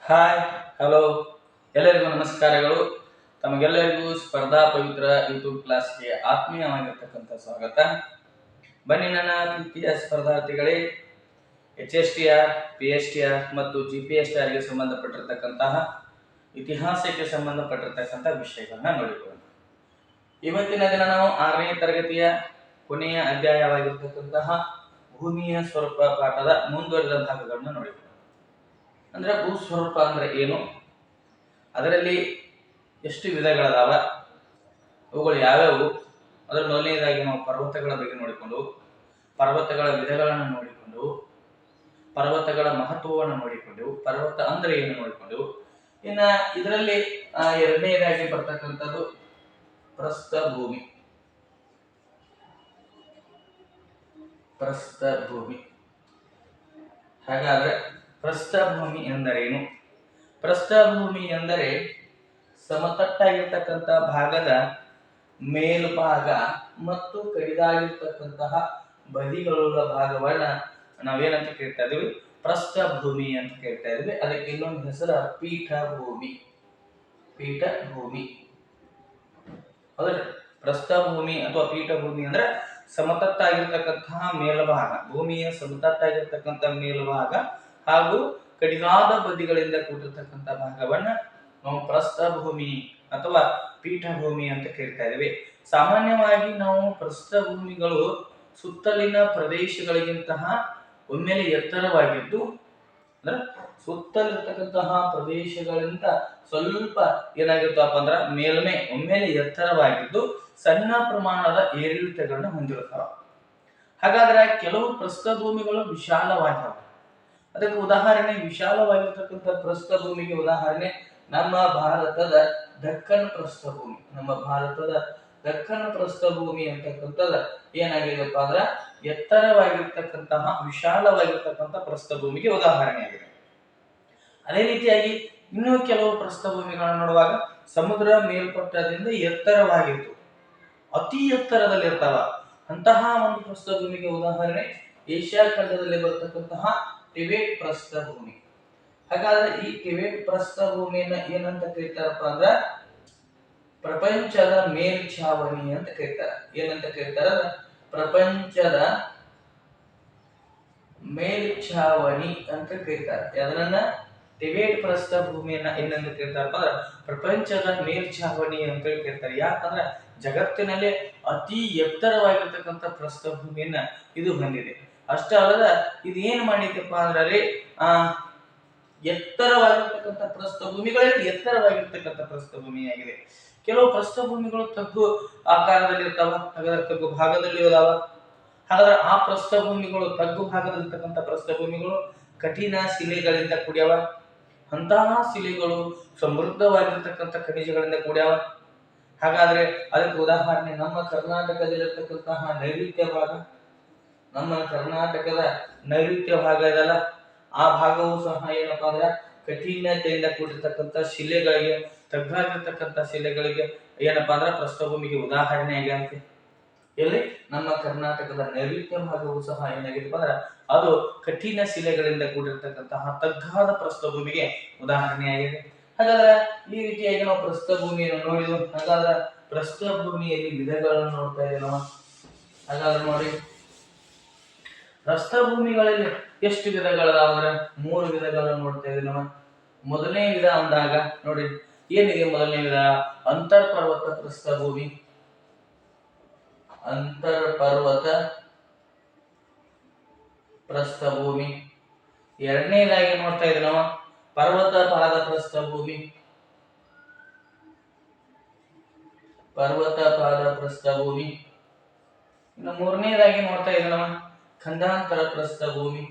Hi, hello, ಎಲ್ಲರಿಗೂ ನಮಸ್ಕಾರಗಳು. ತಮಗೆಲ್ಲರಿಗೂ ಸ್ಪರ್ಧಾ ಪವಿತ್ರ ಯೂಟ್ಯೂಬ್ ಕ್ಲಾಸ್ಗೆ ಆತ್ಮೀಯವಾಗಿರ್ತಕ್ಕಂಥ ಸ್ವಾಗತ. ಬನ್ನಿ ನನ್ನ ಪ್ರೀತಿಯ ಸ್ಪರ್ಧಾರ್ಥಿಗಳೇ, HSTR, PSTR ಮತ್ತು GPSTR ಗೆ ಸಂಬಂಧಪಟ್ಟಿರ್ತಕ್ಕಂತಹ ಇತಿಹಾಸಕ್ಕೆ ಸಂಬಂಧಪಟ್ಟಿರ್ತಕ್ಕಂಥ ವಿಷಯಗಳನ್ನ ನೋಡಿಕೊಳ್ಳೋಣ. ಇವತ್ತಿನ ದಿನ ನಾವು 6ನೇ ತರಗತಿಯ ಕೊನೆಯ ಅಧ್ಯಾಯವಾಗಿರ್ತಕ್ಕಂತಹ ಭೂಮಿಯ ಸ್ವರೂಪ ಪಾಠದ ಮುಂದುವರೆದ ಭಾಗಗಳನ್ನ ನೋಡಿಕೊಳ್ಳೋಣ. ಅಂದ್ರೆ ಭೂಸ್ವರೂಪ ಅಂದ್ರೆ ಏನು, ಅದರಲ್ಲಿ ಎಷ್ಟು ವಿಧಗಳದಾವ, ಅವುಗಳು ಯಾವ್ಯಾವು, ಅದರ ಮೊದಲನೇದಾಗಿ ನಾವು ಪರ್ವತಗಳ ಬಗ್ಗೆ ನೋಡಿಕೊಂಡು, ಪರ್ವತಗಳ ವಿಧಗಳನ್ನು ನೋಡಿಕೊಂಡು, ಪರ್ವತಗಳ ಮಹತ್ವವನ್ನು ನೋಡಿಕೊಂಡು, ಪರ್ವತ ಅಂದ್ರೆ ಏನು ನೋಡಿಕೊಂಡು, ಇನ್ನ ಇದರಲ್ಲಿ ಎರಡನೇದಾಗಿ ಬರ್ತಕ್ಕಂಥದ್ದು ಪ್ರಸ್ಥಭೂಮಿ. ಪ್ರಸ್ಥಭೂಮಿ ಹಾಗಾದ್ರೆ ಪ್ರಸ್ಥಭೂಮಿ ಎಂದರೇನು? ಪ್ರಸ್ಥಭೂಮಿ ಎಂದರೆ ಸಮತಟ್ಟಾಗಿರ್ತಕ್ಕಂಥ ಭಾಗದ ಮೇಲ್ಭಾಗ ಮತ್ತು ಕಡಿದಾಗಿರ್ತಕ್ಕಂತಹ ಬದಿಗಳುಳ್ಳ ಭಾಗವನ್ನ ನಾವೇನಂತ ಕೇಳ್ತಾ ಇದೀವಿ? ಪ್ರಸ್ಥಭೂಮಿ ಅಂತ ಕೇಳ್ತಾ ಇದೀವಿ. ಅದಕ್ಕೆ ಇನ್ನೊಂದು ಹೆಸರು ಪೀಠಭೂಮಿ. ಪೀಠಭೂಮಿ ಹೌದ್ರಿ. ಪ್ರಸ್ಥಭೂಮಿ ಅಥವಾ ಪೀಠಭೂಮಿ ಅಂದ್ರೆ ಸಮತಟ್ಟಾಗಿರ್ತಕ್ಕಂತಹ ಮೇಲ್ಭಾಗ, ಭೂಮಿಯ ಸಮತಟ್ಟಾಗಿರ್ತಕ್ಕಂಥ ಮೇಲ್ಭಾಗ ಹಾಗೂ ಕಡಿದಾದ ಬದಿಗಳಿಂದ ಕೂಡಿರ್ತಕ್ಕಂಥ ಭಾಗವನ್ನ ನಾವು ಪ್ರಸ್ಥಭೂಮಿ ಅಥವಾ ಪೀಠಭೂಮಿ ಅಂತ ಕೇಳ್ತಾ ಇದ್ದೀವಿ. ಸಾಮಾನ್ಯವಾಗಿ ನಾವು ಪ್ರಸ್ಥಭೂಮಿಗಳು ಸುತ್ತಲಿನ ಪ್ರದೇಶಗಳಿಗಿಂತಹ ಒಮ್ಮೆಲೆ ಎತ್ತರವಾಗಿದ್ದು, ಅಂದ್ರೆ ಸುತ್ತಲಿರ್ತಕ್ಕಂತಹ ಪ್ರದೇಶಗಳಿಂದ ಸ್ವಲ್ಪ ಏನಾಗಿರ್ತಪ್ಪ ಅಂದ್ರ ಮೇಲ್ಮೈ ಒಮ್ಮೆಲೆ ಎತ್ತರವಾಗಿದ್ದು ಸಣ್ಣ ಪ್ರಮಾಣದ ಏರಿಳಿತಗಳನ್ನ ಹೊಂದಿರುತ್ತವೆ. ಹಾಗಾದ್ರೆ ಕೆಲವು ಪ್ರಸ್ಥಭೂಮಿಗಳು ವಿಶಾಲವಾಗಿವೆ. ಅದಕ್ಕೆ ಉದಾಹರಣೆ, ವಿಶಾಲವಾಗಿರ್ತಕ್ಕಂಥ ಪ್ರಸ್ಥಭೂಮಿಗೆ ಉದಾಹರಣೆ ನಮ್ಮ ಭಾರತದ ದಕ್ಕನ್ ಪ್ರಸ್ಥಭೂಮಿ. ನಮ್ಮ ಭಾರತದ ದಕ್ಕನ್ ಪ್ರಸ್ಥಭೂಮಿ ಅಂತಕ್ಕಂಥದ್ದು ಏನಾಗಿದೆಪ್ಪ ಅಂದ್ರ ಎತ್ತರವಾಗಿರ್ತಕ್ಕಂತಹ ವಿಶಾಲವಾಗಿರ್ತಕ್ಕಂಥ ಪ್ರಸ್ಥಭೂಮಿಗೆ ಉದಾಹರಣೆ ಆಗಿದೆ. ಅದೇ ರೀತಿಯಾಗಿ ಇನ್ನೂ ಕೆಲವು ಪ್ರಸ್ಥಭೂಮಿಗಳನ್ನು ನೋಡುವಾಗ ಸಮುದ್ರ ಮೇಲ್ಪಟ್ಟದಿಂದ ಎತ್ತರವಾಗಿತ್ತು, ಅತಿ ಎತ್ತರದಲ್ಲಿರ್ತಾವ. ಅಂತಹ ಒಂದು ಪ್ರಸ್ಥಭೂಮಿಗೆ ಉದಾಹರಣೆ ಏಷ್ಯಾ ಖಂಡದಲ್ಲಿ ಬರ್ತಕ್ಕಂತಹ ಟಿಬೆಟ್ ಪ್ರಸ್ಥಭೂಮಿ. ಹಾಗಾದ್ರೆ ಈ ಟಿಬೆಟ್ ಪ್ರಸ್ಥಭೂಮಿಯನ್ನ ಏನಂತ ಕರೀತಾರಪ್ಪ ಅಂದ್ರ ಪ್ರಪಂಚದ ಮೇಲ್ಛಾವಣಿ ಅಂತ ಕರೀತಾರ. ಏನಂತ ಕರೀತಾರ? ಪ್ರಪಂಚದ ಮೇಲ್ಛಾವಣಿ ಅಂತ ಕರೀತಾರೆ. ಅದನ್ನ ಟಿಬೆಟ್ ಪ್ರಸ್ಥಭೂಮಿಯನ್ನ ಏನಂತ ಕರೀತಾರಪ್ಪ ಅಂದ್ರ ಪ್ರಪಂಚದ ಮೇಲ್ಛಾವಣಿ ಅಂತ ಕರೀತಾರೆ. ಯಾಕಂದ್ರೆ ಜಗತ್ತಿನಲ್ಲಿ ಅತಿ ಎತ್ತರವಾಗಿರ್ತಕ್ಕಂಥ ಪ್ರಸ್ಥಭೂಮಿಯನ್ನ ಇದು ಹೊಂದಿದೆ. ಅಷ್ಟೇ ಅಲ್ಲದ ಇದು ಏನ್ ಮಾಡಿದಪ್ಪ ಅಂದ್ರೆ ಎತ್ತರವಾಗಿರ್ತಕ್ಕಂಥ ಪ್ರಸ್ಥಭೂಮಿಗಳಲ್ಲಿ ಎತ್ತರವಾಗಿರ್ತಕ್ಕಂಥ ಪ್ರಸ್ಥಭೂಮಿಯಾಗಿದೆ. ಕೆಲವು ಪ್ರಸ್ಥಭೂಮಿಗಳು ತಗ್ಗು ಆಕಾರದಲ್ಲಿ ಇರ್ತಾವ, ಹಾಗಾದ್ರೆ ತಗ್ಗು ಭಾಗದಲ್ಲಿ ಇದಾವ. ಹಾಗಾದ್ರೆ ಆ ಪ್ರಸ್ಥಭೂಮಿಗಳು ತಗ್ಗು ಭಾಗದಲ್ಲಿರ್ತಕ್ಕಂಥ ಪ್ರಸ್ಥಭೂಮಿಗಳು ಕಠಿಣ ಶಿಲೆಗಳಿಂದ ಕೂಡ್ಯಾವ. ಅಂತಹ ಶಿಲೆಗಳು ಸಮೃದ್ಧವಾಗಿರ್ತಕ್ಕಂಥ ಖನಿಜಗಳಿಂದ ಕೂಡ್ಯಾವ. ಹಾಗಾದ್ರೆ ಅದಕ್ಕೆ ಉದಾಹರಣೆ ನಮ್ಮ ಕರ್ನಾಟಕದಲ್ಲಿರ್ತಕ್ಕಂತಹ ನೈಋತ್ಯ ಭಾಗ. ನಮ್ಮ ಕರ್ನಾಟಕದ ನೈಋತ್ಯ ಭಾಗ ಇದಲ್ಲ, ಆ ಭಾಗವು ಸಹ ಏನಪ್ಪಾ ಅಂದ್ರೆ ಕಠಿಣತೆಯಿಂದ ಕೂಡಿರ್ತಕ್ಕಂಥ ಶಿಲೆಗಳಿಗೆ, ತಗ್ಗಾಗಿರ್ತಕ್ಕಂಥ ಶಿಲೆಗಳಿಗೆ ಏನಪ್ಪಾ ಅಂದ್ರೆ ಪ್ರಸ್ಥಭೂಮಿಗೆ ಉದಾಹರಣೆ ಆಗೈತೆ. ಇಲ್ಲಿ ನಮ್ಮ ಕರ್ನಾಟಕದ ನೈಋತ್ಯ ಭಾಗವು ಸಹ ಏನಾಗಿದೆಪ್ಪ ಅಂದ್ರೆ ಅದು ಕಠಿಣ ಶಿಲೆಗಳಿಂದ ಕೂಡಿರ್ತಕ್ಕಂತಹ ತಗ್ಗಾದ ಪ್ರಸ್ಥಭೂಮಿಗೆ ಉದಾಹರಣೆಯಾಗಿದೆ. ಹಾಗಾದ್ರೆ ಈ ರೀತಿಯಾಗಿ ನಾವು ಪ್ರಸ್ಥಭೂಮಿಯನ್ನು ನೋಡಿದ್ವು. ಹಾಗಾದ್ರೆ ಪ್ರಸ್ಥಭೂಮಿಯಲ್ಲಿ ವಿಧಗಳನ್ನು ನೋಡ್ತಾ ಇದ್ದೇವೆ ನಾವು. ಹಾಗಾದ್ರೆ ನೋಡಿ, ಪ್ರಸ್ಥಭೂಮಿಗಳಲ್ಲಿ ಎಷ್ಟು ವಿಧಗಳದಾವಂದ್ರೆ 3 ವಿಧಗಳನ್ನು ನೋಡ್ತಾ ಇದ್ದೀವಿ ನಾವು. ಮೊದಲನೇ ವಿಧ ಅಂದಾಗ ನೋಡಿ ಏನಿದೆ? ಮೊದಲನೇ ವಿಧ ಅಂತರ್ಪರ್ವತ ಪ್ರಸ್ಥಭೂಮಿ. ಅಂತರ್ಪರ್ವತ ಪ್ರಸ್ಥಭೂಮಿ. ಎರಡನೇದಾಗಿ ನೋಡ್ತಾ ಇದ್ದೀವಿ ನಾವು ಪರ್ವತ ಪಾದ ಪ್ರಸ್ಥಭೂಮಿ. ಪರ್ವತ ಪಾದ ಪ್ರಸ್ಥಭೂಮಿ. ಇನ್ನು ಮೂರನೇದಾಗಿ ನೋಡ್ತಾ ಇದ್ದೀವಿ ನಾವು ಖಂಡಾಂತರ ಪ್ರಸ್ಥಭೂಮಿ.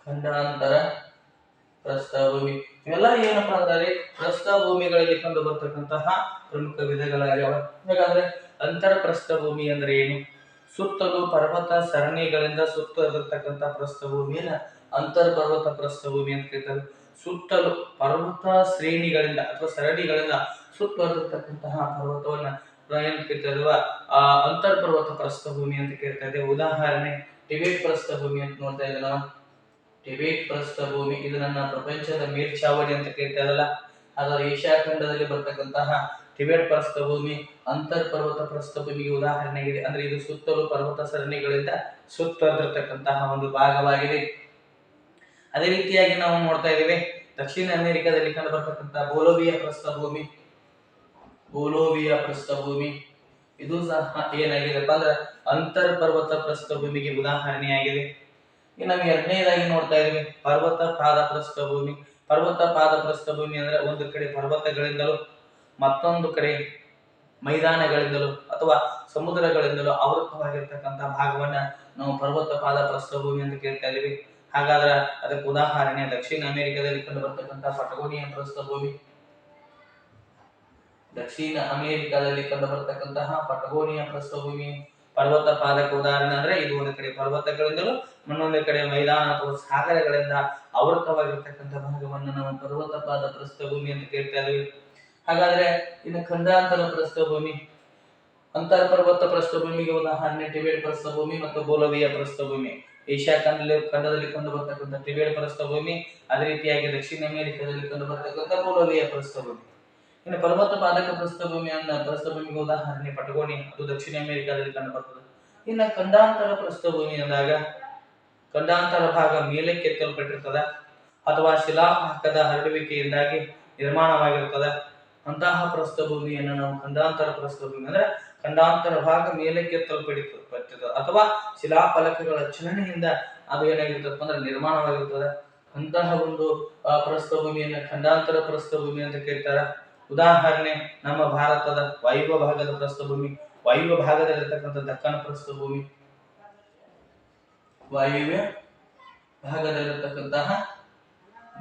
ಖಂಡಾಂತರ ಪ್ರಸ್ಥಭೂಮಿ. ಇವೆಲ್ಲ ಏನಪ್ಪಾ ಅಂದ್ರೆ ಪ್ರಸ್ಥಭೂಮಿಗಳಲ್ಲಿ ಕಂಡು ಬರ್ತಕ್ಕಂತಹ ಪ್ರಮುಖ ವಿಧಗಳಾಗ್ಯಾವ. ಹಾಗಾದ್ರೆ ಅಂತರ ಪ್ರಸ್ಥಭೂಮಿ ಅಂದ್ರೆ ಏನು? ಸುತ್ತಲೂ ಪರ್ವತ ಸರಣಿಗಳಿಂದ ಸುತ್ತಲಿರ್ತಕ್ಕಂಥ ಪ್ರಸ್ಥಭೂಮಿಯನ್ನ ಅಂತರ್ ಪರ್ವತ ಪ್ರಸ್ಥಭೂಮಿ ಅಂತ ಕರೀತಾರೆ. ಸುತ್ತಲೂ ಪರ್ವತ ಶ್ರೇಣಿಗಳಿಂದ ಅಥವಾ ಸರಣಿಗಳಿಂದ ಸುತ್ತಲಿರ್ತಕ್ಕಂತಹ ಪರ್ವತವನ್ನ ಏನ್ ಕರೀತಾರಲ್ವಾ ಅಂತರ್ ಪರ್ವತ ಪ್ರಸ್ಥಭೂಮಿ ಅಂತ ಕರೀತಾ ಇದೆ. ಉದಾಹರಣೆ ಟಿಬೆಟ್ ಪ್ರಸ್ಥಭೂಮಿ ಅಂತ ನೋಡ್ತಾ ಇದ್ದೀವಿ ನಾವು. ಟಿಬೆಟ್ ಪ್ರಸ್ಥಭೂಮಿ ಇದು ನನ್ನ ಪ್ರಪಂಚದ ಮೇಲ್ಛಾವಣಿ ಅಂತ ಕೇಳ್ತಾರಲ್ಲ, ಅದರ ಏಷ್ಯಾ ಖಂಡದಲ್ಲಿ ಬರ್ತಕ್ಕಂತಹ ಟಿಬೆಟ್ ಪ್ರಸ್ಥಭೂಮಿ ಅಂತರ್ ಪರ್ವತ ಪ್ರಸ್ಥಭೂಮಿಗೆ ಉದಾಹರಣೆಯಾಗಿದೆ. ಅಂದ್ರೆ ಇದು ಸುತ್ತಲೂ ಪರ್ವತ ಸರಣಿಗಳಿಂದ ಸುತ್ತುವರೆದಿರ್ತಕ್ಕಂತಹ ಒಂದು ಭಾಗವಾಗಿದೆ. ಅದೇ ರೀತಿಯಾಗಿ ನಾವು ನೋಡ್ತಾ ಇದ್ದೇವೆ ದಕ್ಷಿಣ ಅಮೆರಿಕಾದಲ್ಲಿ ಕಂಡು ಬರ್ತಕ್ಕಂತಹ ಬೋಲೋವಿಯಾ ಪ್ರಸ್ಥಭೂಮಿ. ಬೋಲೋವಿಯಾ ಪ್ರಸ್ಥಭೂಮಿ ಇದು ಸಹ ಏನಾಗಿದೆಪ್ಪ ಅಂದ್ರೆ ಅಂತರ್ ಪರ್ವತ ಪ್ರಸ್ಥಭೂಮಿಗೆ ಉದಾಹರಣೆಯಾಗಿದೆ. ಇನ್ನು ನಾವು ಎರಡನೇದಾಗಿ ನೋಡ್ತಾ ಇದ್ದೀವಿ ಪರ್ವತ ಪಾದ ಪ್ರಸ್ಥಭೂಮಿ. ಪರ್ವತ ಪಾದ ಪ್ರಸ್ಥಭೂಮಿ ಅಂದ್ರೆ ಒಂದು ಕಡೆ ಪರ್ವತಗಳಿಂದಲೂ ಮತ್ತೊಂದು ಕಡೆ ಮೈದಾನಗಳಿಂದಲೂ ಅಥವಾ ಸಮುದ್ರಗಳಿಂದಲೂ ಆವೃತವಾಗಿರ್ತಕ್ಕಂತಹ ಭಾಗವನ್ನ ನಾವು ಪರ್ವತ ಪಾದ ಪ್ರಸ್ಥಭೂಮಿ ಅಂತ ಕೇಳ್ತಾ ಇದೀವಿ. ಹಾಗಾದ್ರೆ ಅದಕ್ಕೆ ಉದಾಹರಣೆ ದಕ್ಷಿಣ ಅಮೆರಿಕದಲ್ಲಿ ಕಂಡು ಬರ್ತಕ್ಕಂತಹ ಪಟಗೋನಿಯನ್ ಪ್ರಸ್ಥಭೂಮಿ. ದಕ್ಷಿಣ ಅಮೆರಿಕದಲ್ಲಿ ಕಂಡು ಬರ್ತಕ್ಕಂತಹ ಪಟಗೋನಿಯ ಪ್ರಸ್ಥಭೂಮಿ ಪರ್ವತ ಪಾದಕ ಉದಾಹರಣೆ. ಅಂದ್ರೆ ಇದು ಒಂದು ಕಡೆ ಪರ್ವತಗಳಿಂದಲೂ ಇನ್ನೊಂದು ಕಡೆ ಮೈದಾನ ಅಥವಾ ಸಾಗರಗಳಿಂದ ಆವೃತವಾಗಿರ್ತಕ್ಕಂಥ ಭಾಗವನ್ನು ನಾವು ಪರ್ವತ ಪಾದ ಪ್ರಸ್ಥಭೂಮಿ ಅಂತ ಕೇಳ್ತಾ ಇದ್ದೀವಿ. ಹಾಗಾದ್ರೆ ಇನ್ನು ಖಂಡಾಂತರ ಪ್ರಸ್ಥಭೂಮಿ, ಅಂತರ್ ಪರ್ವತ ಪ್ರಸ್ಥಭೂಮಿಗೆ ಉದಾಹರಣೆ ಟಿಬೆಟ್ ಪ್ರಸ್ಥಭೂಮಿ ಮತ್ತು ಬೋಲೋವಿಯಾ ಪ್ರಸ್ಥಭೂಮಿ. ಏಷ್ಯಾ ಖಂಡದಲ್ಲಿ ಕಂಡು ಬರ್ತಕ್ಕಂಥ ಟಿಬೆಟ್ ಪ್ರಸ್ಥಭೂಮಿ, ಅದೇ ರೀತಿಯಾಗಿ ದಕ್ಷಿಣ ಅಮೆರಿಕದಲ್ಲಿ ಕಂಡು ಬರ್ತಕ್ಕಂಥ ಬೋಲೋವಿಯಾ ಪ್ರಸ್ಥಭೂಮಿ. ಇನ್ನು ಪರ್ವತ ಪಾದಕ ಪ್ರಸ್ಥಭೂಮಿಗೆ ಉದಾಹರಣೆ ಪಟಗೋನಿಯಾ, ಅದು ದಕ್ಷಿಣ ಅಮೆರಿಕದಲ್ಲಿ ಕಂಡು ಬರ್ತದೆ. ಇನ್ನು ಖಂಡಾಂತರ ಪ್ರಸ್ಥಭೂಮಿ ಅಂದಾಗ ಖಂಡಾಂತರ ಭಾಗ ಮೇಲಕ್ಕೆ ಎತ್ತಲ್ಪಟ್ಟಿರ್ತದ ಅಥವಾ ಶಿಲಾಪಾಕದ ಹರಡುವಿಕೆಯಿಂದಾಗಿ ನಿರ್ಮಾಣವಾಗಿರುತ್ತದೆ. ಅಂತಹ ಪ್ರಸ್ಥಭೂಮಿಯನ್ನು ನಾವು ಖಂಡಾಂತರ ಪ್ರಸ್ಥಭೂಮಿ ಅಂದ್ರೆ ಖಂಡಾಂತರ ಭಾಗ ಮೇಲಕ್ಕೆ ಎತ್ತಲ್ಪಟ್ಟಿರ್ತದೆ ಅಥವಾ ಶಿಲಾಫಲಕಗಳ ಚಲನೆಯಿಂದ ಅದು ಏನಾಗಿರ್ತಪ್ಪ ಅಂದ್ರೆ ನಿರ್ಮಾಣವಾಗಿರ್ತದೆ. ಅಂತಹ ಒಂದು ಪ್ರಸ್ಥಭೂಮಿಯನ್ನು ಖಂಡಾಂತರ ಪ್ರಸ್ಥಭೂಮಿ ಅಂತ ಕೇಳ್ತಾರೆ. ಉದಾಹರಣೆ ನಮ್ಮ ಭಾರತದ ವಾಯುವ್ಯ ಭಾಗದ ಪ್ರಸ್ಥಭೂಮಿ, ವಾಯುವ್ಯ ಭಾಗದಲ್ಲಿರ್ತಕ್ಕಂಥ ದಕ್ಕನ್ ಪ್ರಸ್ಥಭೂಮಿ, ವಾಯುವ್ಯ ಭಾಗದಲ್ಲಿರ್ತಕ್ಕಂತಹ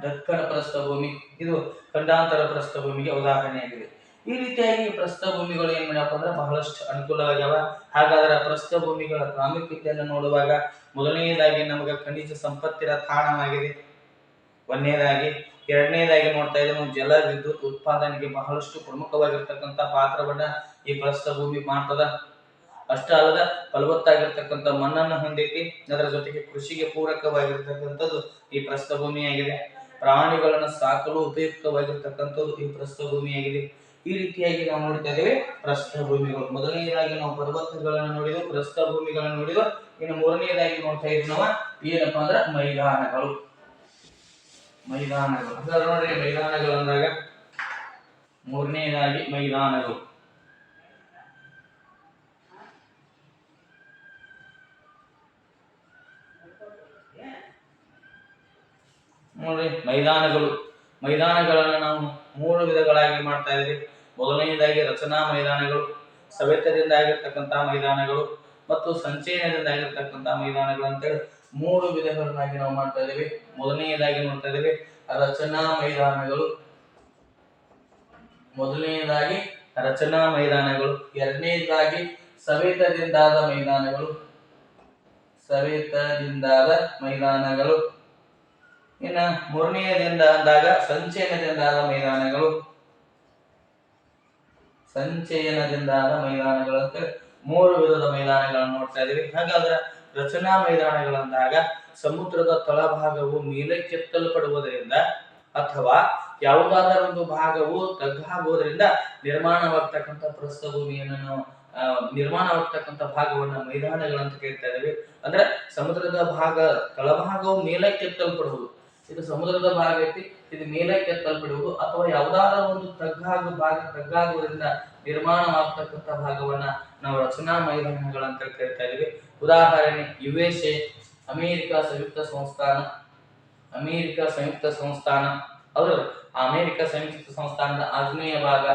ದಕ್ಕನ ಪ್ರಸ್ಥಭೂಮಿ ಇದು ಖಂಡಾಂತರ ಪ್ರಸ್ಥಭೂಮಿಗೆ ಉದಾಹರಣೆಯಾಗಿದೆ. ಈ ರೀತಿಯಾಗಿ ಪ್ರಸ್ಥಭೂಮಿಗಳು ಏನ್ ಮಾಡ್ಯಪ್ಪ ಅಂದ್ರೆ ಬಹಳಷ್ಟು ಅನುಕೂಲವಾಗ್ಯಾವ. ಹಾಗಾದ್ರೆ ಪ್ರಸ್ಥಭೂಮಿಗಳ ಪ್ರಾಮುಖ್ಯತೆಯನ್ನು ನೋಡುವಾಗ ಮೊದಲನೆಯದಾಗಿ ನಮಗೆ ಖನಿಜ ಸಂಪತ್ತಿನ ತಾಣವಾಗಿದೆ ಒಂದನೇದಾಗಿ. ಎರಡನೇದಾಗಿ ನೋಡ್ತಾ ಇದ್ದೇವೆ ನಾವು ಜಲ ವಿದ್ಯುತ್ ಉತ್ಪಾದನೆಗೆ ಬಹಳಷ್ಟು ಪ್ರಮುಖವಾಗಿರ್ತಕ್ಕಂಥ ಪಾತ್ರವನ್ನ ಈ ಪ್ರಸ್ಥಭೂಮಿ ಮಾಡ್ತದ. ಅಷ್ಟೇ ಅಲ್ಲದ ಫಲವತ್ತಾಗಿರ್ತಕ್ಕಂಥ ಮಣ್ಣನ್ನು ಹೊಂದಿಸಿ ಅದರ ಜೊತೆಗೆ ಕೃಷಿಗೆ ಪೂರಕವಾಗಿರ್ತಕ್ಕಂಥದ್ದು ಈ ಪ್ರಸ್ಥಭೂಮಿಯಾಗಿದೆ. ಪ್ರಾಣಿಗಳನ್ನು ಸಾಕಲು ಉಪಯುಕ್ತವಾಗಿರ್ತಕ್ಕಂಥದ್ದು ಈ ಪ್ರಸ್ಥಭೂಮಿಯಾಗಿದೆ. ಈ ರೀತಿಯಾಗಿ ನಾವು ನೋಡ್ತಾ ಇದ್ದೇವೆ ಪ್ರಸ್ಥಭೂಮಿಗಳು. ಮೊದಲನೆಯದಾಗಿ ನಾವು ಪರ್ವತಗಳನ್ನು ನೋಡಿದ್ವು, ಪ್ರಸ್ಥಭೂಮಿಗಳನ್ನು ನೋಡಿದ್ವು. ಇನ್ನು ಮೂರನೆಯದಾಗಿ ನೋಡ್ತಾ ಇದ್ವಿ ನಾವು ಏನಪ್ಪಾ ಅಂದ್ರೆ ಮೈದಾನಗಳು. ಹಾಗಾದ್ರೆ ನೋಡ್ರಿ ಮೈದಾನಗಳು ಅಂದಾಗ ಮೂರನೆಯದಾಗಿ ಮೈದಾನಗಳು. ನೋಡ್ರಿ ಮೈದಾನಗಳನ್ನು ನಾವು ಮೂರು ವಿಧಗಳಾಗಿ ಮಾಡ್ತಾ ಇದ್ದೀವಿ. ಮೊದಲನೆಯದಾಗಿ ರಚನಾ ಮೈದಾನಗಳು, ಸವೆತದಿಂದ ಆಗಿರ್ತಕ್ಕಂತಹ ಮೈದಾನಗಳು ಮತ್ತು ಸಂಚಯನದಿಂದ ಆಗಿರ್ತಕ್ಕಂತಹ ಮೈದಾನಗಳು ಅಂತೇಳಿ ಮೂರು ವಿಧಗಳನ್ನಾಗಿ ನಾವು ಮಾಡ್ತಾ ಇದ್ದೀವಿ. ಮೊದಲನೆಯದಾಗಿ ನೋಡ್ತಾ ಇದ್ದೀವಿ ರಚನಾ ಮೈದಾನಗಳು. ಎರಡನೆಯದಾಗಿ ಸವೆತದಿಂದಾದ ಮೈದಾನಗಳು. ಇನ್ನು ಮೂರನೆಯದಿಂದ ಅಂದಾಗ ಸಂಚಯನದಿಂದಾದ ಮೈದಾನಗಳು ಅಂತ ಮೂರು ವಿಧದ ಮೈದಾನಗಳನ್ನು ನೋಡ್ತಾ ಇದೀವಿ. ಹಾಗಾದ್ರೆ ರಚನಾ ಮೈದಾನಗಳಂದಾಗ ಸಮುದ್ರದ ತಳಭಾಗವು ಮೇಲಕ್ಕೆತ್ತಲ್ಪಡುವುದರಿಂದ ಅಥವಾ ಯಾವುದಾದರೂ ಒಂದು ಭಾಗವು ತಗ್ಗಾಗುವುದರಿಂದ ನಿರ್ಮಾಣವಾಗ್ತಕ್ಕಂಥ ಪ್ರಸ್ಥಭೂಮಿಯನ್ನು ನಾವು ನಿರ್ಮಾಣವಾಗ್ತಕ್ಕಂಥ ಭಾಗವನ್ನು ಮೈದಾನಗಳಂತ ಕೇಳ್ತಾ ಇದ್ದೀವಿ. ಅಂದ್ರೆ ಸಮುದ್ರದ ತಳಭಾಗವು ಮೇಲಕ್ಕೆತ್ತಲ್ಪಡುವುದು, ಇದು ಸಮುದ್ರದ ಭಾಗ ಐತಿ, ಇದು ಮೇಲಕ್ಕೆತ್ತಲ್ಪಡುವುದು ಅಥವಾ ಯಾವುದಾದರೂ ಒಂದು ತಗ್ಗಾಗುವುದರಿಂದ ನಿರ್ಮಾಣವಾಗ್ತಕ್ಕಂಥ ಭಾಗವನ್ನ ನಾವು ರಚನಾ ಮೈದಾನಗಳಂತ ಕೇಳ್ತಾ ಇದೀವಿ. ಉದಾಹರಣೆ USA ಅಮೆರಿಕ ಸಂಯುಕ್ತ ಸಂಸ್ಥಾನ ಅವರು ಅಮೆರಿಕ ಸಂಯುಕ್ತ ಸಂಸ್ಥಾನದ ಆಗ್ನೇಯ ಭಾಗ,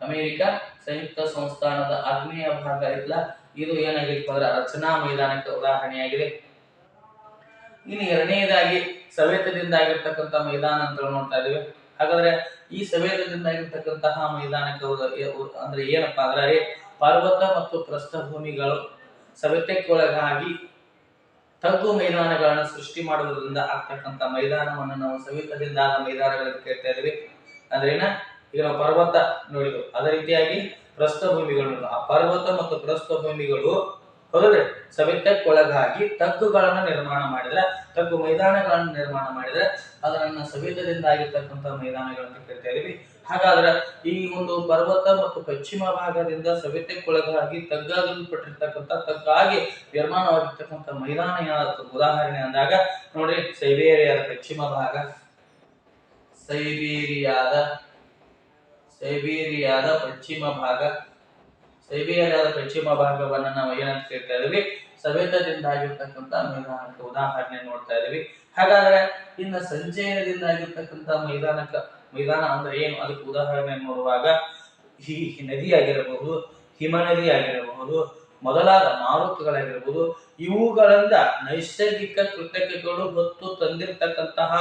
ಅಮೆರಿಕ ಸಂಯುಕ್ತ ಸಂಸ್ಥಾನದ ಆಗ್ನೇಯ ಭಾಗ ಇಲ್ಲ, ಇದು ಏನಾಗಿತ್ತು ಅಂದ್ರೆ ರಚನಾ ಮೈದಾನಕ್ಕೆ ಉದಾಹರಣೆಯಾಗಿದೆ. ಇನ್ನು ಎರಡನೆಯದಾಗಿ ಸವೆತದಿಂದ ಆಗಿರ್ತಕ್ಕಂಥ ಮೈದಾನ ಅಂತ ನೋಡ್ತಾ ಇದೀವಿ. ಹಾಗಾದ್ರೆ ಈ ಸವೆತದಿಂದ ಆಗಿರ್ತಕ್ಕಂತಹ ಮೈದಾನಕ್ಕೆ ಅಂದ್ರೆ ಏನಪ್ಪಾ ಅಂದ್ರೆ ಪರ್ವತ ಮತ್ತು ಪ್ರಸ್ಥಭೂಮಿಗಳು ಸವೆತಕ್ಕೊಳಗಾಗಿ ತಗ್ಗು ಮೈದಾನಗಳನ್ನು ಸೃಷ್ಟಿ ಮಾಡುವುದರಿಂದ ಆಗ್ತಕ್ಕಂಥ ಮೈದಾನವನ್ನು ನಾವು ಸವೆತದಿಂದ ಮೈದಾನಗಳನ್ನು ಕೇಳ್ತಾ ಇದೀವಿ. ಅಂದ್ರೇನ ಈಗ ನಾವು ಪರ್ವತ ನೋಡಿದ್ವು, ಅದೇ ರೀತಿಯಾಗಿ ಪ್ರಸ್ಥಭೂಮಿಗಳು, ಆ ಪರ್ವತ ಮತ್ತು ಪ್ರಸ್ಥಭೂಮಿಗಳು ಹೌದ್ರಿ. ಸವೆತಕ್ಕೊಳಗಾಗಿ ತಗ್ಗುಗಳನ್ನು ನಿರ್ಮಾಣ ಮಾಡಿದ್ರೆ, ತಗ್ಗು ಮೈದಾನಗಳನ್ನು ನಿರ್ಮಾಣ ಮಾಡಿದ್ರೆ ಅದನ್ನ ಸವೆತದಿಂದ ಆಗಿರ್ತಕ್ಕಂಥ ಮೈದಾನಗಳಂತ ಕರಿತಾ ಇದೀವಿ. ಹಾಗಾದ್ರೆ ಈ ಒಂದು ಪರ್ವತ ಮತ್ತು ಪಶ್ಚಿಮ ಭಾಗದಿಂದ ಸವೆತಕ್ಕೊಳಗಾಗಿ ತಗ್ಗಾಗಲ್ಪಟ್ಟಿರ್ತಕ್ಕಂಥ ತಗ್ಗಾಗಿ ನಿರ್ಮಾಣವಾಗಿರ್ತಕ್ಕಂಥ ಮೈದಾನ ಯಾವ್ದು ಉದಾಹರಣೆ ಅಂದಾಗ ನೋಡ್ರಿ, ಸೈಬೇರಿಯಾದ ಪಶ್ಚಿಮ ಭಾಗ, ಸೈಬೀರಿಯಾದ ಪಶ್ಚಿಮ ಭಾಗ, ಸೈಬೇರಿಯಾದ ಪಶ್ಚಿಮ ಭಾಗವನ್ನ ನಾವು ಏನಂತ ಕೇಳ್ತಾ ಇದೀವಿ, ಸವೆತದಿಂದ ಆಗಿರ್ತಕ್ಕಂಥ ಮೈದಾನಕ್ಕೆ ಉದಾಹರಣೆ ನೋಡ್ತಾ ಇದೀವಿ. ಹಾಗಾದ್ರೆ ಇನ್ನು ಸಂಚಯನದಿಂದ ಆಗಿರ್ತಕ್ಕಂಥ ಮೈದಾನ ಅಂದ್ರೆ ಏನು, ಅದಕ್ಕೆ ಉದಾಹರಣೆ ನೋಡುವಾಗ ಈ ನದಿ ಆಗಿರಬಹುದು, ಹಿಮ ನದಿ ಆಗಿರಬಹುದು, ಮೊದಲಾದ ಮಾರುತಗಳಾಗಿರಬಹುದು, ಇವುಗಳಿಂದ ನೈಸರ್ಗಿಕ ಕೃತಕಗಳು ಹೊತ್ತು ತಂದಿರತಕ್ಕಂತಹ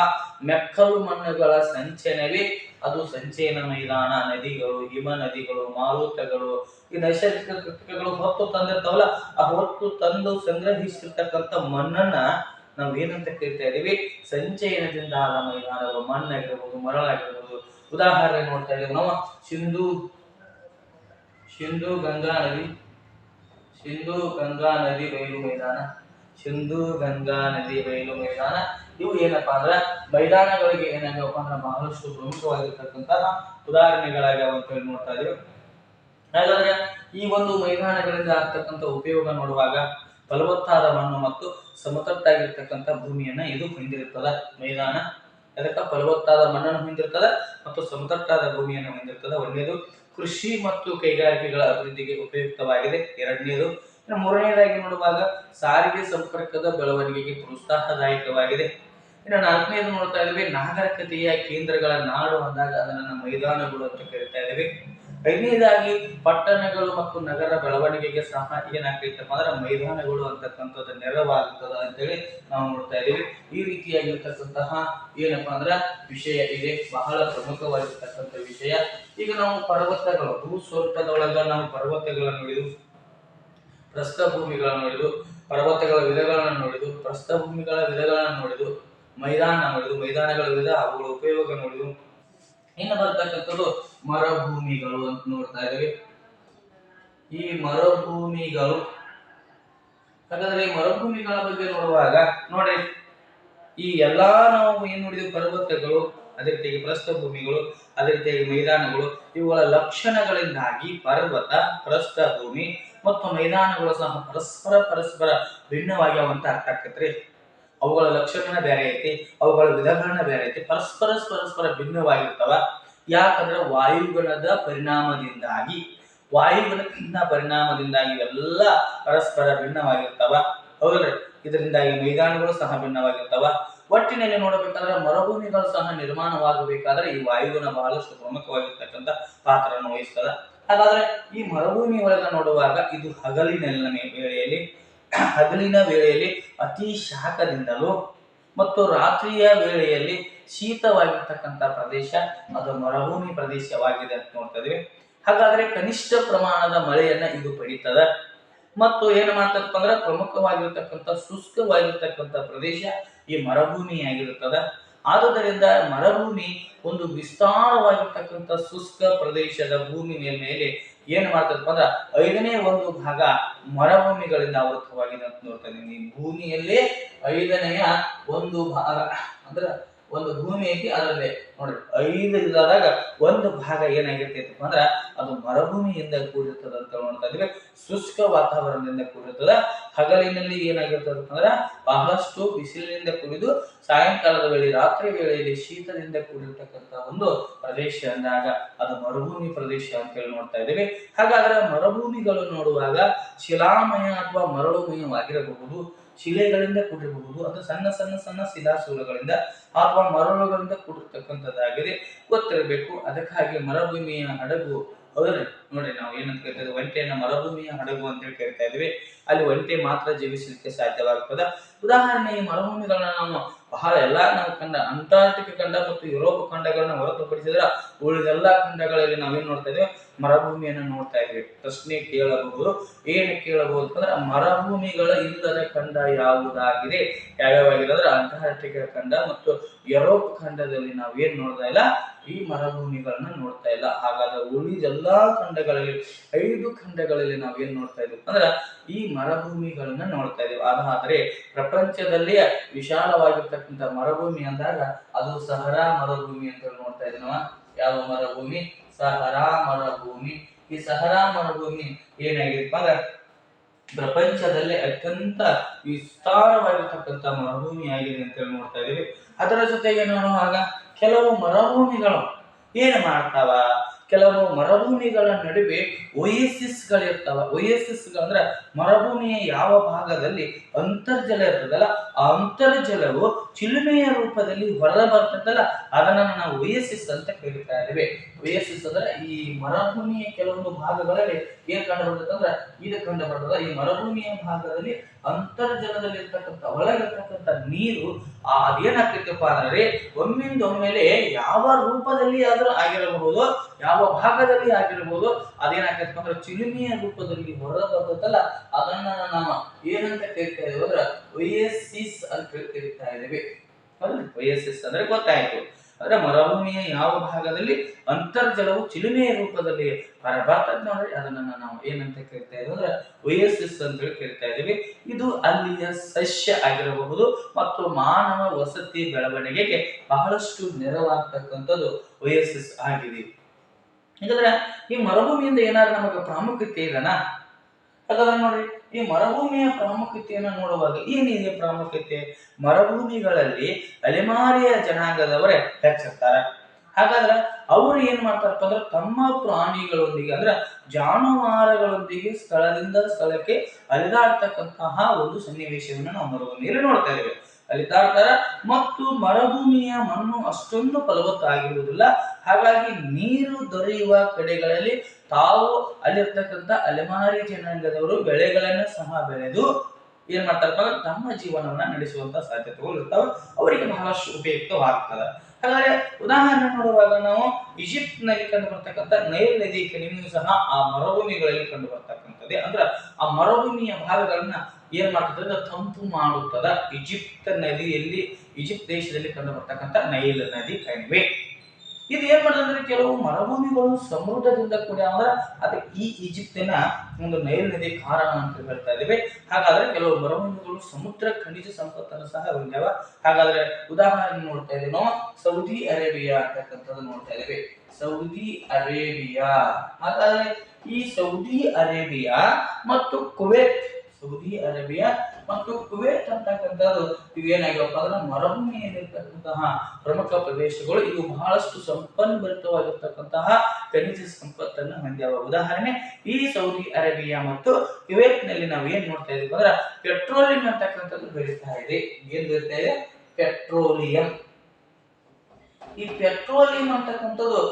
ಮೆಕ್ಕಲು ಮಣ್ಣುಗಳ ಸಂಚಯನವೇ ಅದು ಸಂಚಯನ ಮೈದಾನ. ನದಿಗಳು, ಹಿಮ ನದಿಗಳು, ಮಾರುತಗಳು, ಈ ನೈಸರ್ಗಿಕ ಕೃತಕಗಳು ಹೊತ್ತು ತಂದಿರ್ತಾವಲ್ಲ, ಆ ಹೊತ್ತು ತಂದು ಸಂಗ್ರಹಿಸಿರ್ತಕ್ಕಂಥ ಮಣ್ಣನ್ನ ನಾವು ಏನಂತ ಕರಿತಾ ಇದೀವಿ, ಸಂಚಯನದಿಂದ ಆದ ಮೈದಾನಗಳು. ಮಣ್ಣಾಗಿರ್ಬೋದು, ಮರಳಾಗಿರ್ಬೋದು. ಉದಾಹರಣೆ ನೋಡ್ತಾ ಇದೀವಿ ನಾವು, ಸಿಂಧೂ ಗಂಗಾ ನದಿ ಬಯಲು ಮೈದಾನ, ಸಿಂಧೂ ಗಂಗಾ ನದಿ ಬಯಲು ಮೈದಾನ. ಇವು ಏನಪ್ಪಾ ಅಂದ್ರೆ ಮೈದಾನಗಳಿಗೆ ಏನಾಗಪ್ಪ ಅಂದ್ರೆ ಬಹಳಷ್ಟು ಪ್ರಮುಖವಾಗಿರ್ತಕ್ಕಂತಹ ಉದಾಹರಣೆಗಳಾಗ್ಯಾವ ಅಂತ ಹೇಳಿ ನೋಡ್ತಾ ಇದೀವಿ. ಹಾಗಾದ್ರೆ ಈ ಒಂದು ಮೈದಾನಗಳಿಂದ ಆಗ್ತಕ್ಕಂಥ ಉಪಯೋಗ ನೋಡುವಾಗ, ಫಲವತ್ತಾದ ಮಣ್ಣು ಮತ್ತು ಸಮತಟ್ಟಾಗಿರ್ತಕ್ಕಂಥ ಭೂಮಿಯನ್ನ ಇದು ಹೊಂದಿರುತ್ತದೆ ಮೈದಾನ. ಅದಕ್ಕೆ ಫಲವತ್ತಾದ ಮಣ್ಣನ್ನು ಹೊಂದಿರ್ತದೆ ಮತ್ತು ಸಮತಟ್ಟಾದ ಭೂಮಿಯನ್ನು ಹೊಂದಿರ್ತದೆ. ಒಂದನೇದು ಕೃಷಿ ಮತ್ತು ಕೈಗಾರಿಕೆಗಳ ಅಭಿವೃದ್ಧಿಗೆ ಉಪಯುಕ್ತವಾಗಿದೆ. ಎರಡನೇದು, ಮೂರನೇದಾಗಿ ನೋಡುವಾಗ ಸಾರಿಗೆ ಸಂಪರ್ಕದ ಬೆಳವಣಿಗೆಗೆ ಪ್ರೋತ್ಸಾಹದಾಯಕವಾಗಿದೆ. ಇನ್ನು ನಾಲ್ಕನೇದು ನೋಡ್ತಾ ಇದೀವಿ, ನಾಗರಿಕತೆಯ ಕೇಂದ್ರಗಳ ನಾಡು ಅಂದಾಗ ಅದನ್ನ ಮೈದಾನಗಳು ಅಂತ ಕರಿತಾ ಇದೀವಿ. ಐದನೇದಾಗಿ ಪಟ್ಟಣಗಳು ಮತ್ತು ನಗರ ಬೆಳವಣಿಗೆಗೆ ಸಹ ಏನಾಗ್ತೈತಪ್ಪ ಅಂದ್ರೆ ಮೈದಾನಗಳು ಅಂತಕ್ಕಂಥದ್ದು ನೆರವಾಗುತ್ತದೆ ಅಂತೇಳಿ ನಾವು ನೋಡ್ತಾ ಇದೀವಿ. ಈ ರೀತಿಯಾಗಿರ್ತಕ್ಕಂತಹ ಏನಪ್ಪಾ ಅಂದ್ರ ವಿಷಯ ಇದೆ, ಬಹಳ ಪ್ರಮುಖವಾಗಿರ್ತಕ್ಕಂಥ ವಿಷಯ. ಈಗ ನಾವು ಪರ್ವತಗಳು, ಭೂಸ್ವರೂಪದೊಳಗ ನಾವು ಪರ್ವತಗಳನ್ನು ನೋಡಿದ್ವು, ಪ್ರಸ್ಥಭೂಮಿಗಳನ್ನು ನೋಡಿದ್ವು, ಪರ್ವತಗಳ ವಿಧಗಳನ್ನು ನೋಡಿದ್ವು, ಪ್ರಸ್ಥಭೂಮಿಗಳ ವಿಧಗಳನ್ನು ನೋಡಿದ್ವು, ಮೈದಾನ ನೋಡಿದ್ವು, ಮೈದಾನಗಳ ವಿಧ, ಅವುಗಳ ಉಪಯೋಗ ನೋಡಿದ್ವು. ಇನ್ನು ಬರ್ತಕ್ಕಂಥದ್ದು ಮರುಭೂಮಿಗಳು ಅಂತ ನೋಡ್ತಾ ಇದ್ದೀವಿ. ಈ ಮರುಭೂಮಿಗಳು, ಹಾಗಾದ್ರೆ ಈ ಮರುಭೂಮಿಗಳ ಬಗ್ಗೆ ನೋಡುವಾಗ ನೋಡ್ರಿ, ಈ ಎಲ್ಲಾ ನಾವು ಏನ್ ನೋಡಿದ್ವಿ, ಪರ್ವತಗಳು, ಅದೇ ರೀತಿಯಾಗಿ ಪ್ರಸ್ಥಭೂಮಿಗಳು, ಅದೇ ರೀತಿಯಾಗಿ ಮೈದಾನಗಳು, ಇವುಗಳ ಲಕ್ಷಣಗಳಿಂದಾಗಿ ಪರ್ವತ, ಪ್ರಸ್ಥಭೂಮಿ ಮತ್ತು ಮೈದಾನಗಳು ಸಹ ಪರಸ್ಪರ ಭಿನ್ನವಾಗ್ಯಾವಂತ ಅರ್ಥ ಆಕತ್ರಿ. ಅವುಗಳ ಲಕ್ಷಣ ಬೇರೆ ಐತಿ, ಅವುಗಳ ವಿಧಗಳನ್ನ ಬೇರೆ ಐತಿ, ಪರಸ್ಪರ ಭಿನ್ನವಾಗಿರ್ತಾವ. ಯಾಕಂದ್ರೆ ವಾಯುಗುಣದ ಪರಿಣಾಮದಿಂದಾಗಿ ಇವೆಲ್ಲ ಪರಸ್ಪರ ಭಿನ್ನವಾಗಿರ್ತಾವ. ಹೌದ್ರಿ. ಇದರಿಂದಾಗಿ ಮೈದಾನಗಳು ಸಹ ಭಿನ್ನವಾಗಿರ್ತಾವ. ಒಟ್ಟಿನಲ್ಲಿ ನೋಡಬೇಕಾದ್ರೆ ಮರುಭೂಮಿಗಳು ಸಹ ನಿರ್ಮಾಣವಾಗಬೇಕಾದ್ರೆ ಈ ವಾಯುಗುಣ ಬಹಳಷ್ಟು ಪ್ರಮುಖವಾಗಿರ್ತಕ್ಕಂಥ ಪಾತ್ರವನ್ನು ವಹಿಸ್ತದ. ಹಾಗಾದ್ರೆ ಈ ಮರುಭೂಮಿ ಒಳಗ ನೋಡುವಾಗ ಇದು ಹಗಲಿನ ವೇಳೆಯಲ್ಲಿ ಅತಿ ಶಾಖದಿಂದಲೂ ಮತ್ತು ರಾತ್ರಿಯ ವೇಳೆಯಲ್ಲಿ ಶೀತವಾಗಿರ್ತಕ್ಕಂಥ ಪ್ರದೇಶ ಅದು ಮರುಭೂಮಿ ಪ್ರದೇಶವಾಗಿದೆ ಅಂತ ನೋಡ್ತಾ ಇದೀವಿ. ಹಾಗಾದ್ರೆ ಕನಿಷ್ಠ ಪ್ರಮಾಣದ ಮಳೆಯನ್ನ ಇದು ಪಡೀತದ ಮತ್ತು ಏನ್ ಮಾಡ್ತದಪ್ಪ ಅಂದ್ರೆ ಪ್ರಮುಖವಾಗಿರ್ತಕ್ಕಂಥ ಶುಷ್ಕವಾಗಿರ್ತಕ್ಕಂಥ ಪ್ರದೇಶ ಈ ಮರುಭೂಮಿಯಾಗಿರುತ್ತದೆ. ಆದುದರಿಂದ ಮರುಭೂಮಿ ಒಂದು ವಿಸ್ತಾರವಾಗಿರ್ತಕ್ಕಂಥ ಶುಷ್ಕ ಪ್ರದೇಶದ ಭೂಮಿ ಮೇಲೆ ಏನ್ ಮಾಡ್ತದಪ್ಪ ಅಂದ್ರೆ 1/5 ಭಾಗ ಮರುಭೂಮಿಗಳಿಂದ ಆವೃತವಾಗಿದೆ ಅಂತ ನೋಡ್ತಾ ಇದೀನಿ. ಭೂಮಿಯಲ್ಲೇ 1/5 ಭಾಗ ಅಂದ್ರೆ ಒಂದು ಭೂಮಿ ಐತಿ, ಅದರಲ್ಲಿ ನೋಡ್ರಿ 5 ಇಲ್ಲದಾಗ 1 ಭಾಗ ಏನಾಗಿರ್ತೈತಪ್ಪ ಅಂದ್ರ ಅದು ಮರುಭೂಮಿಯಿಂದ ಕೂಡಿರ್ತದ ಅಂತ ನೋಡ್ತಾ ಇದೀವಿ. ಶುಷ್ಕ ವಾತಾವರಣದಿಂದ ಕೂಡಿರ್ತದ. ಹಗಲಿನಲ್ಲಿ ಏನಾಗಿರ್ತದಪ್ಪ ಅಂದ್ರ ಬಹಳಷ್ಟು ಬಿಸಿಲಿನಿಂದ ಕೂಡಿದು ಸಾಯಂಕಾಲದ ವೇಳೆ, ರಾತ್ರಿ ವೇಳೆಯಲ್ಲಿ ಶೀತದಿಂದ ಕೂಡಿರ್ತಕ್ಕಂಥ ಒಂದು ಪ್ರದೇಶ ಅಂದಾಗ ಅದು ಮರುಭೂಮಿ ಪ್ರದೇಶ ಅಂತ ಹೇಳಿ ನೋಡ್ತಾ ಇದೀವಿ. ಹಾಗಾದ್ರೆ ಮರುಭೂಮಿಗಳು ನೋಡುವಾಗ ಶಿಲಾಮಯ ಅಥವಾ ಮರಳುಮಯವಾಗಿರಬಹುದು, ಶಿಲೆಗಳಿಂದ ಕೂಡಿರಬಹುದು, ಅದು ಸಣ್ಣ ಶಿಲಾಶೂಲಗಳಿಂದ ಅಥವಾ ಮರಳುಗಳಿಂದ ಕೂಡಿರ್ತಕ್ಕಂಥದ್ದಾಗಿದೆ, ಗೊತ್ತಿರಬೇಕು. ಅದಕ್ಕಾಗಿ ಮರುಭೂಮಿಯ ಹಡಗು, ಹೌದ್ರಿ. ನೋಡಿ, ನಾವು ಏನಂತ ಕರಿತಾ ಒಂಟೆಯನ್ನ ಮರುಭೂಮಿಯ ಹಡಗು ಅಂತ ಹೇಳಿ ಕರಿತಾ ಇದೀವಿ. ಅಲ್ಲಿ ಒಂಟೆ ಮಾತ್ರ ಜೀವಿಸಲಿಕ್ಕೆ ಸಾಧ್ಯವಾಗ್ತದ. ಉದಾಹರಣೆ, ಈ ಮರುಭೂಮಿಗಳನ್ನ ನಾವು ಬಹಳ ನಾವು ಅಂಟಾರ್ಟಿಕ್ ಖಂಡ ಮತ್ತು ಯುರೋಪ್ ಖಂಡಗಳನ್ನ ಹೊರತುಪಡಿಸಿದ್ರೆ ಉಳಿದೆಲ್ಲಾ ಖಂಡಗಳಲ್ಲಿ ನಾವೇನ್ ನೋಡ್ತಾ ಇದೀವಿ, ಮರುಭೂಮಿಯನ್ನು ನೋಡ್ತಾ ಇದ್ವಿ. ಪ್ರಶ್ನೆ ಕೇಳಬಹುದು, ಏನು ಕೇಳಬಹುದು ಅಂದ್ರೆ ಮರುಭೂಮಿಗಳ ಇಲ್ಲದ ಖಂಡ ಯಾವುದಾಗಿದೆ, ಯಾವ್ಯಾವಾಗಿದೆ ಅಂದ್ರೆ ಅಂಟಾರ್ಟಿಕಾ ಖಂಡ ಮತ್ತು ಯುರೋಪ್ ಖಂಡದಲ್ಲಿ ನಾವು ಏನ್ ನೋಡ್ತಾ ಇಲ್ಲ, ಈ ಮರುಭೂಮಿಗಳನ್ನ ನೋಡ್ತಾ ಇಲ್ಲ. ಹಾಗಾದ್ರೆ ಉಳಿದೆಲ್ಲಾ ಖಂಡಗಳಲ್ಲಿ 5 ಖಂಡಗಳಲ್ಲಿ ನಾವು ಏನ್ ನೋಡ್ತಾ ಇದ್ವಿ ಅಂದ್ರೆ ಈ ಮರುಭೂಮಿಗಳನ್ನ ನೋಡ್ತಾ ಇದೀವಿ. ಅದಾದ್ರೆ ಪ್ರಪಂಚದಲ್ಲಿ ವಿಶಾಲವಾಗಿರ್ತಕ್ಕಂಥ ಮರುಭೂಮಿ ಅಂದಾಗ ಅದು ಸಹರಾ ಮರುಭೂಮಿ ಅಂತ ನೋಡ್ತಾ ಇದೀವಿ ನಾವು. ಯಾವ ಮರುಭೂಮಿ? ಸಹರಾ ಮರುಭೂಮಿ. ಈ ಸಹರಾ ಮರುಭೂಮಿ ಏನಾಗಿದೆಪ್ಪ ಅಂದ್ರೆ ಪ್ರಪಂಚದಲ್ಲಿ ಅತ್ಯಂತ ವಿಸ್ತಾರವಾಗಿರ್ತಕ್ಕಂಥ ಮರುಭೂಮಿ ಆಗಿದೆ ಅಂತ ಹೇಳಿ ನೋಡ್ತಾ ಇದೀವಿ. ಅದರ ಜೊತೆಗೆ ನೋಡುವಾಗ ಕೆಲವು ಮರುಭೂಮಿಗಳು ಏನು ಮಾಡ್ತಾವ, ಕೆಲವು ಮರುಭೂಮಿಗಳ ನಡುವೆ ಒಯಸಿಸ್ಗಳಿರ್ತಾವ. ಒಯಸಿಸ್ಗಳು ಅಂದ್ರೆ ಮರುಭೂಮಿಯ ಯಾವ ಭಾಗದಲ್ಲಿ ಅಂತರ್ಜಲ ಇರ್ತದಲ್ಲ, ಆ ಅಂತರ್ಜಲವು ಚಿಲುಮೆಯ ರೂಪದಲ್ಲಿ ಹೊರ ಬರ್ತದಲ್ಲ, ಅದನ್ನ ನಾವು ಒಯಸಿಸ್ ಅಂತ ಕರೀತಾ ಇದ್ದೇವೆ. ಒಯಸಿಸ್ ಅಂದ್ರೆ ಈ ಮರುಭೂಮಿಯ ಕೆಲವೊಂದು ಭಾಗಗಳಲ್ಲಿ ಏನ್ ಕಂಡು ಬರ್ತದೆ ಅಂದ್ರೆ ಇದು ಕಂಡು ಬರ್ತದ. ಈ ಮರುಭೂಮಿಯ ಭಾಗದಲ್ಲಿ ಅಂತರ್ಜಲದಲ್ಲಿ ಇರ್ತಕ್ಕಂಥ ಒಳಗಿರ್ತಕ್ಕಂಥ ನೀರು ಅದೇನಾಗ್ತೈತಪ್ಪ ಅಂದ್ರೆ ಒಮ್ಮಿಂದೊಮ್ಮೆಲೆ ಯಾವ ರೂಪದಲ್ಲಿ ಆದ್ರೂ ಆಗಿರಬಹುದು, ಯಾವ ಭಾಗದಲ್ಲಿ ಆಗಿರಬಹುದು, ಅದೇನಾಗ್ತೈತಪ್ಪ ಅಂದ್ರೆ ಚಿಲುಮೆಯ ರೂಪದಲ್ಲಿ ಹೊರ ಬರ್ತದಲ್ಲ, ಅದನ್ನ ನಾವು ಏನಂತ ಕರಿತಾ ಇದೀವಿ ಅಂದ್ರೆ ಒಯಸಿಸ್ ಅಂತ ಕರಿತಾ ಇದೀವಿ. ಒಯಸಿಸ್ ಅಂದ್ರೆ ಗೊತ್ತಾಯ್ತು. ಅಂದ್ರೆ ಮರುಭೂಮಿಯ ಯಾವ ಭಾಗದಲ್ಲಿ ಅಂತರ್ಜಲವು ಚಿಲುಮೆಯ ರೂಪದಲ್ಲಿ ಹೊರಬರ್ತದೆ ನೋಡ್ರಿ, ಅದನ್ನ ನಾವು ಏನಂತ ಕರಿತಾ ಇದೀವಿ ಅಂದ್ರೆ ಒಯಸಿಸ್ ಅಂತ ಹೇಳಿ ಕರಿತಾ ಇದೀವಿ. ಇದು ಅಲ್ಲಿಯ ಸಸ್ಯ ಆಗಿರಬಹುದು ಮತ್ತು ಮಾನವ ವಸತಿ ಬೆಳವಣಿಗೆಗೆ ಬಹಳಷ್ಟು ನೆರವಾಗ್ತಕ್ಕಂಥದ್ದು ಒಯಸಿಸ್ ಆಗಿದೆ. ಯಾಕಂದ್ರೆ ಈ ಮರುಭೂಮಿಯಿಂದ ಏನಾದ್ರು ನಮಗೆ ಪ್ರಾಮುಖ್ಯತೆ ಇದೆನಾ? ಹಾಗಾದ್ರೆ ನೋಡ್ರಿ, ಈ ಮರುಭೂಮಿಯ ಪ್ರಾಮುಖ್ಯತೆಯನ್ನು ನೋಡುವಾಗ ಏನಿದೆ ಪ್ರಾಮುಖ್ಯತೆ? ಮರುಭೂಮಿಗಳಲ್ಲಿ ಅಲೆಮಾರಿಯ ಜನಾಂಗದವರೇ ಹೆಚ್ಚಿರ್ತಾರೆ. ಹಾಗಾದ್ರೆ ಅವರು ಏನ್ ಮಾಡ್ತಾರಪ್ಪ ಅಂದ್ರೆ ತಮ್ಮ ಪ್ರಾಣಿಗಳೊಂದಿಗೆ ಅಂದ್ರೆ ಜಾನುವಾರುಗಳೊಂದಿಗೆ ಸ್ಥಳದಿಂದ ಸ್ಥಳಕ್ಕೆ ಅಲಿದಾಡ್ತಕ್ಕಂತಹ ಒಂದು ಸನ್ನಿವೇಶವನ್ನು ನಾವು ಮರುಭೂಮಿಯಲ್ಲಿ ನೋಡ್ತಾ ಇದ್ದೇವೆ. ಅಲಿದಾಡ್ತಾರ ಮತ್ತು ಮರುಭೂಮಿಯ ಮಣ್ಣು ಅಷ್ಟೊಂದು ಫಲವತ್ತಾಗಿರುವುದಿಲ್ಲ. ಹಾಗಾಗಿ ನೀರು ದೊರೆಯುವ ಕಡೆಗಳಲ್ಲಿ ತಾವು ಅಲ್ಲಿರ್ತಕ್ಕಂಥ ಅಲೆಮಾರಿ ಜನಾಂಗದವರು ಬೆಳೆಗಳನ್ನು ಸಹ ಬೆಳೆದು ಏನ್ ಮಾಡ್ತಾರಪ್ಪ ಅಂದ್ರೆ ತಮ್ಮ ಜೀವನವನ್ನ ನಡೆಸುವಂತ ಸಾಧ್ಯತೆಗಳು ಇರ್ತಾವೆ. ಅವರಿಗೆ ಬಹಳಷ್ಟು ಉಪಯುಕ್ತವಾಗ್ತದೆ. ಹಾಗಾದ್ರೆ ಉದಾಹರಣೆ ನೋಡುವಾಗ ನಾವು ಈಜಿಪ್ಟ್ ನಲ್ಲಿ ಕಂಡು ಬರ್ತಕ್ಕಂಥ ನೈಲ್ ನದಿ ಕಣಿವೆಯೂ ಸಹ ಆ ಮರುಭೂಮಿಗಳಲ್ಲಿ ಕಂಡು ಬರ್ತಕ್ಕಂಥದ್ದೇ. ಅಂದ್ರೆ ಆ ಮರುಭೂಮಿಯ ಭಾಗಗಳನ್ನ ಏನ್ ಮಾಡ್ತದೆ ತಂಪು ಮಾಡುತ್ತದ. ಈಜಿಪ್ಟ್ ನದಿಯಲ್ಲಿ, ಈಜಿಪ್ಟ್ ದೇಶದಲ್ಲಿ ಕಂಡು ಬರ್ತಕ್ಕಂಥ ನೈಲ್ ನದಿ ಕಣಿವೆ ಇದು ಏನ್ ಮಾಡ್ತಂದ್ರೆ ಕೆಲವು ಮರುಭೂಮಿಗಳು ಸಮೃದ್ಧದಿಂದ ಕೂಡ ಅಂದ್ರೆ ಅದು ಈ ಈಜಿಪ್ಟಿನ ಒಂದು ನೈಲ್ ನದಿ ಕಾರಣ ಅಂತ ಹೇಳ್ತಾ ಇದ್ದೇವೆ. ಹಾಗಾದ್ರೆ ಕೆಲವು ಮರುಭೂಮಿಗಳು ಸಮುದ್ರ ಖನಿಜ ಸಂಪತ್ತನ್ನು ಸಹ ಹೊಂದ್ಯಾವ. ಹಾಗಾದ್ರೆ ಉದಾಹರಣೆ ನೋಡ್ತಾ ಇದ್ದೀವಿ ನಾವು ಸೌದಿ ಅರೇಬಿಯಾ ಅಂತಕ್ಕಂಥದ್ದು ನೋಡ್ತಾ ಇದ್ದೇವೆ. Saudi Arabia. ಹಾಗಾದ್ರೆ ಈ ಸೌದಿ ಅರೇಬಿಯಾ ಮತ್ತು ಕುವೈತ್, ಸೌದಿ ಅರೇಬಿಯಾ ಮತ್ತು ಕುವೈತ್ ಅಂತಕ್ಕಂಥದ್ದು ಇವೇನಾಗಿವಪ್ಪ ಅಂದ್ರೆ ಮರುಭೂಮಿಯಲ್ಲಿರ್ತಕ್ಕಂತಹ ಪ್ರಮುಖ ಪ್ರದೇಶಗಳು. ಇವು ಬಹಳಷ್ಟು ಸಂಪನ್ಭರಿತವಾಗಿರ್ತಕ್ಕಂತಹ ಖನಿಜ ಸಂಪತ್ತನ್ನು ಹೊಂದ್ಯಾವ. ಉದಾಹರಣೆ ಈ ಸೌದಿ ಅರೇಬಿಯಾ ಮತ್ತು ಕುವೈತ್ ನಲ್ಲಿ ನಾವು ಏನ್ ನೋಡ್ತಾ ಇದೀವಿ ಅಂದ್ರೆ ಪೆಟ್ರೋಲಿಯಂ ಅಂತಕ್ಕಂಥದ್ದು ಬೆಳೀತಾ ಇದೆ. ಏನ್ ಬೆಳೀತಾ ಇದೆ? ಪೆಟ್ರೋಲಿಯಂ. ಈ ಪೆಟ್ರೋಲಿಯಂ ಅಂತಕ್ಕಂಥದ್ದು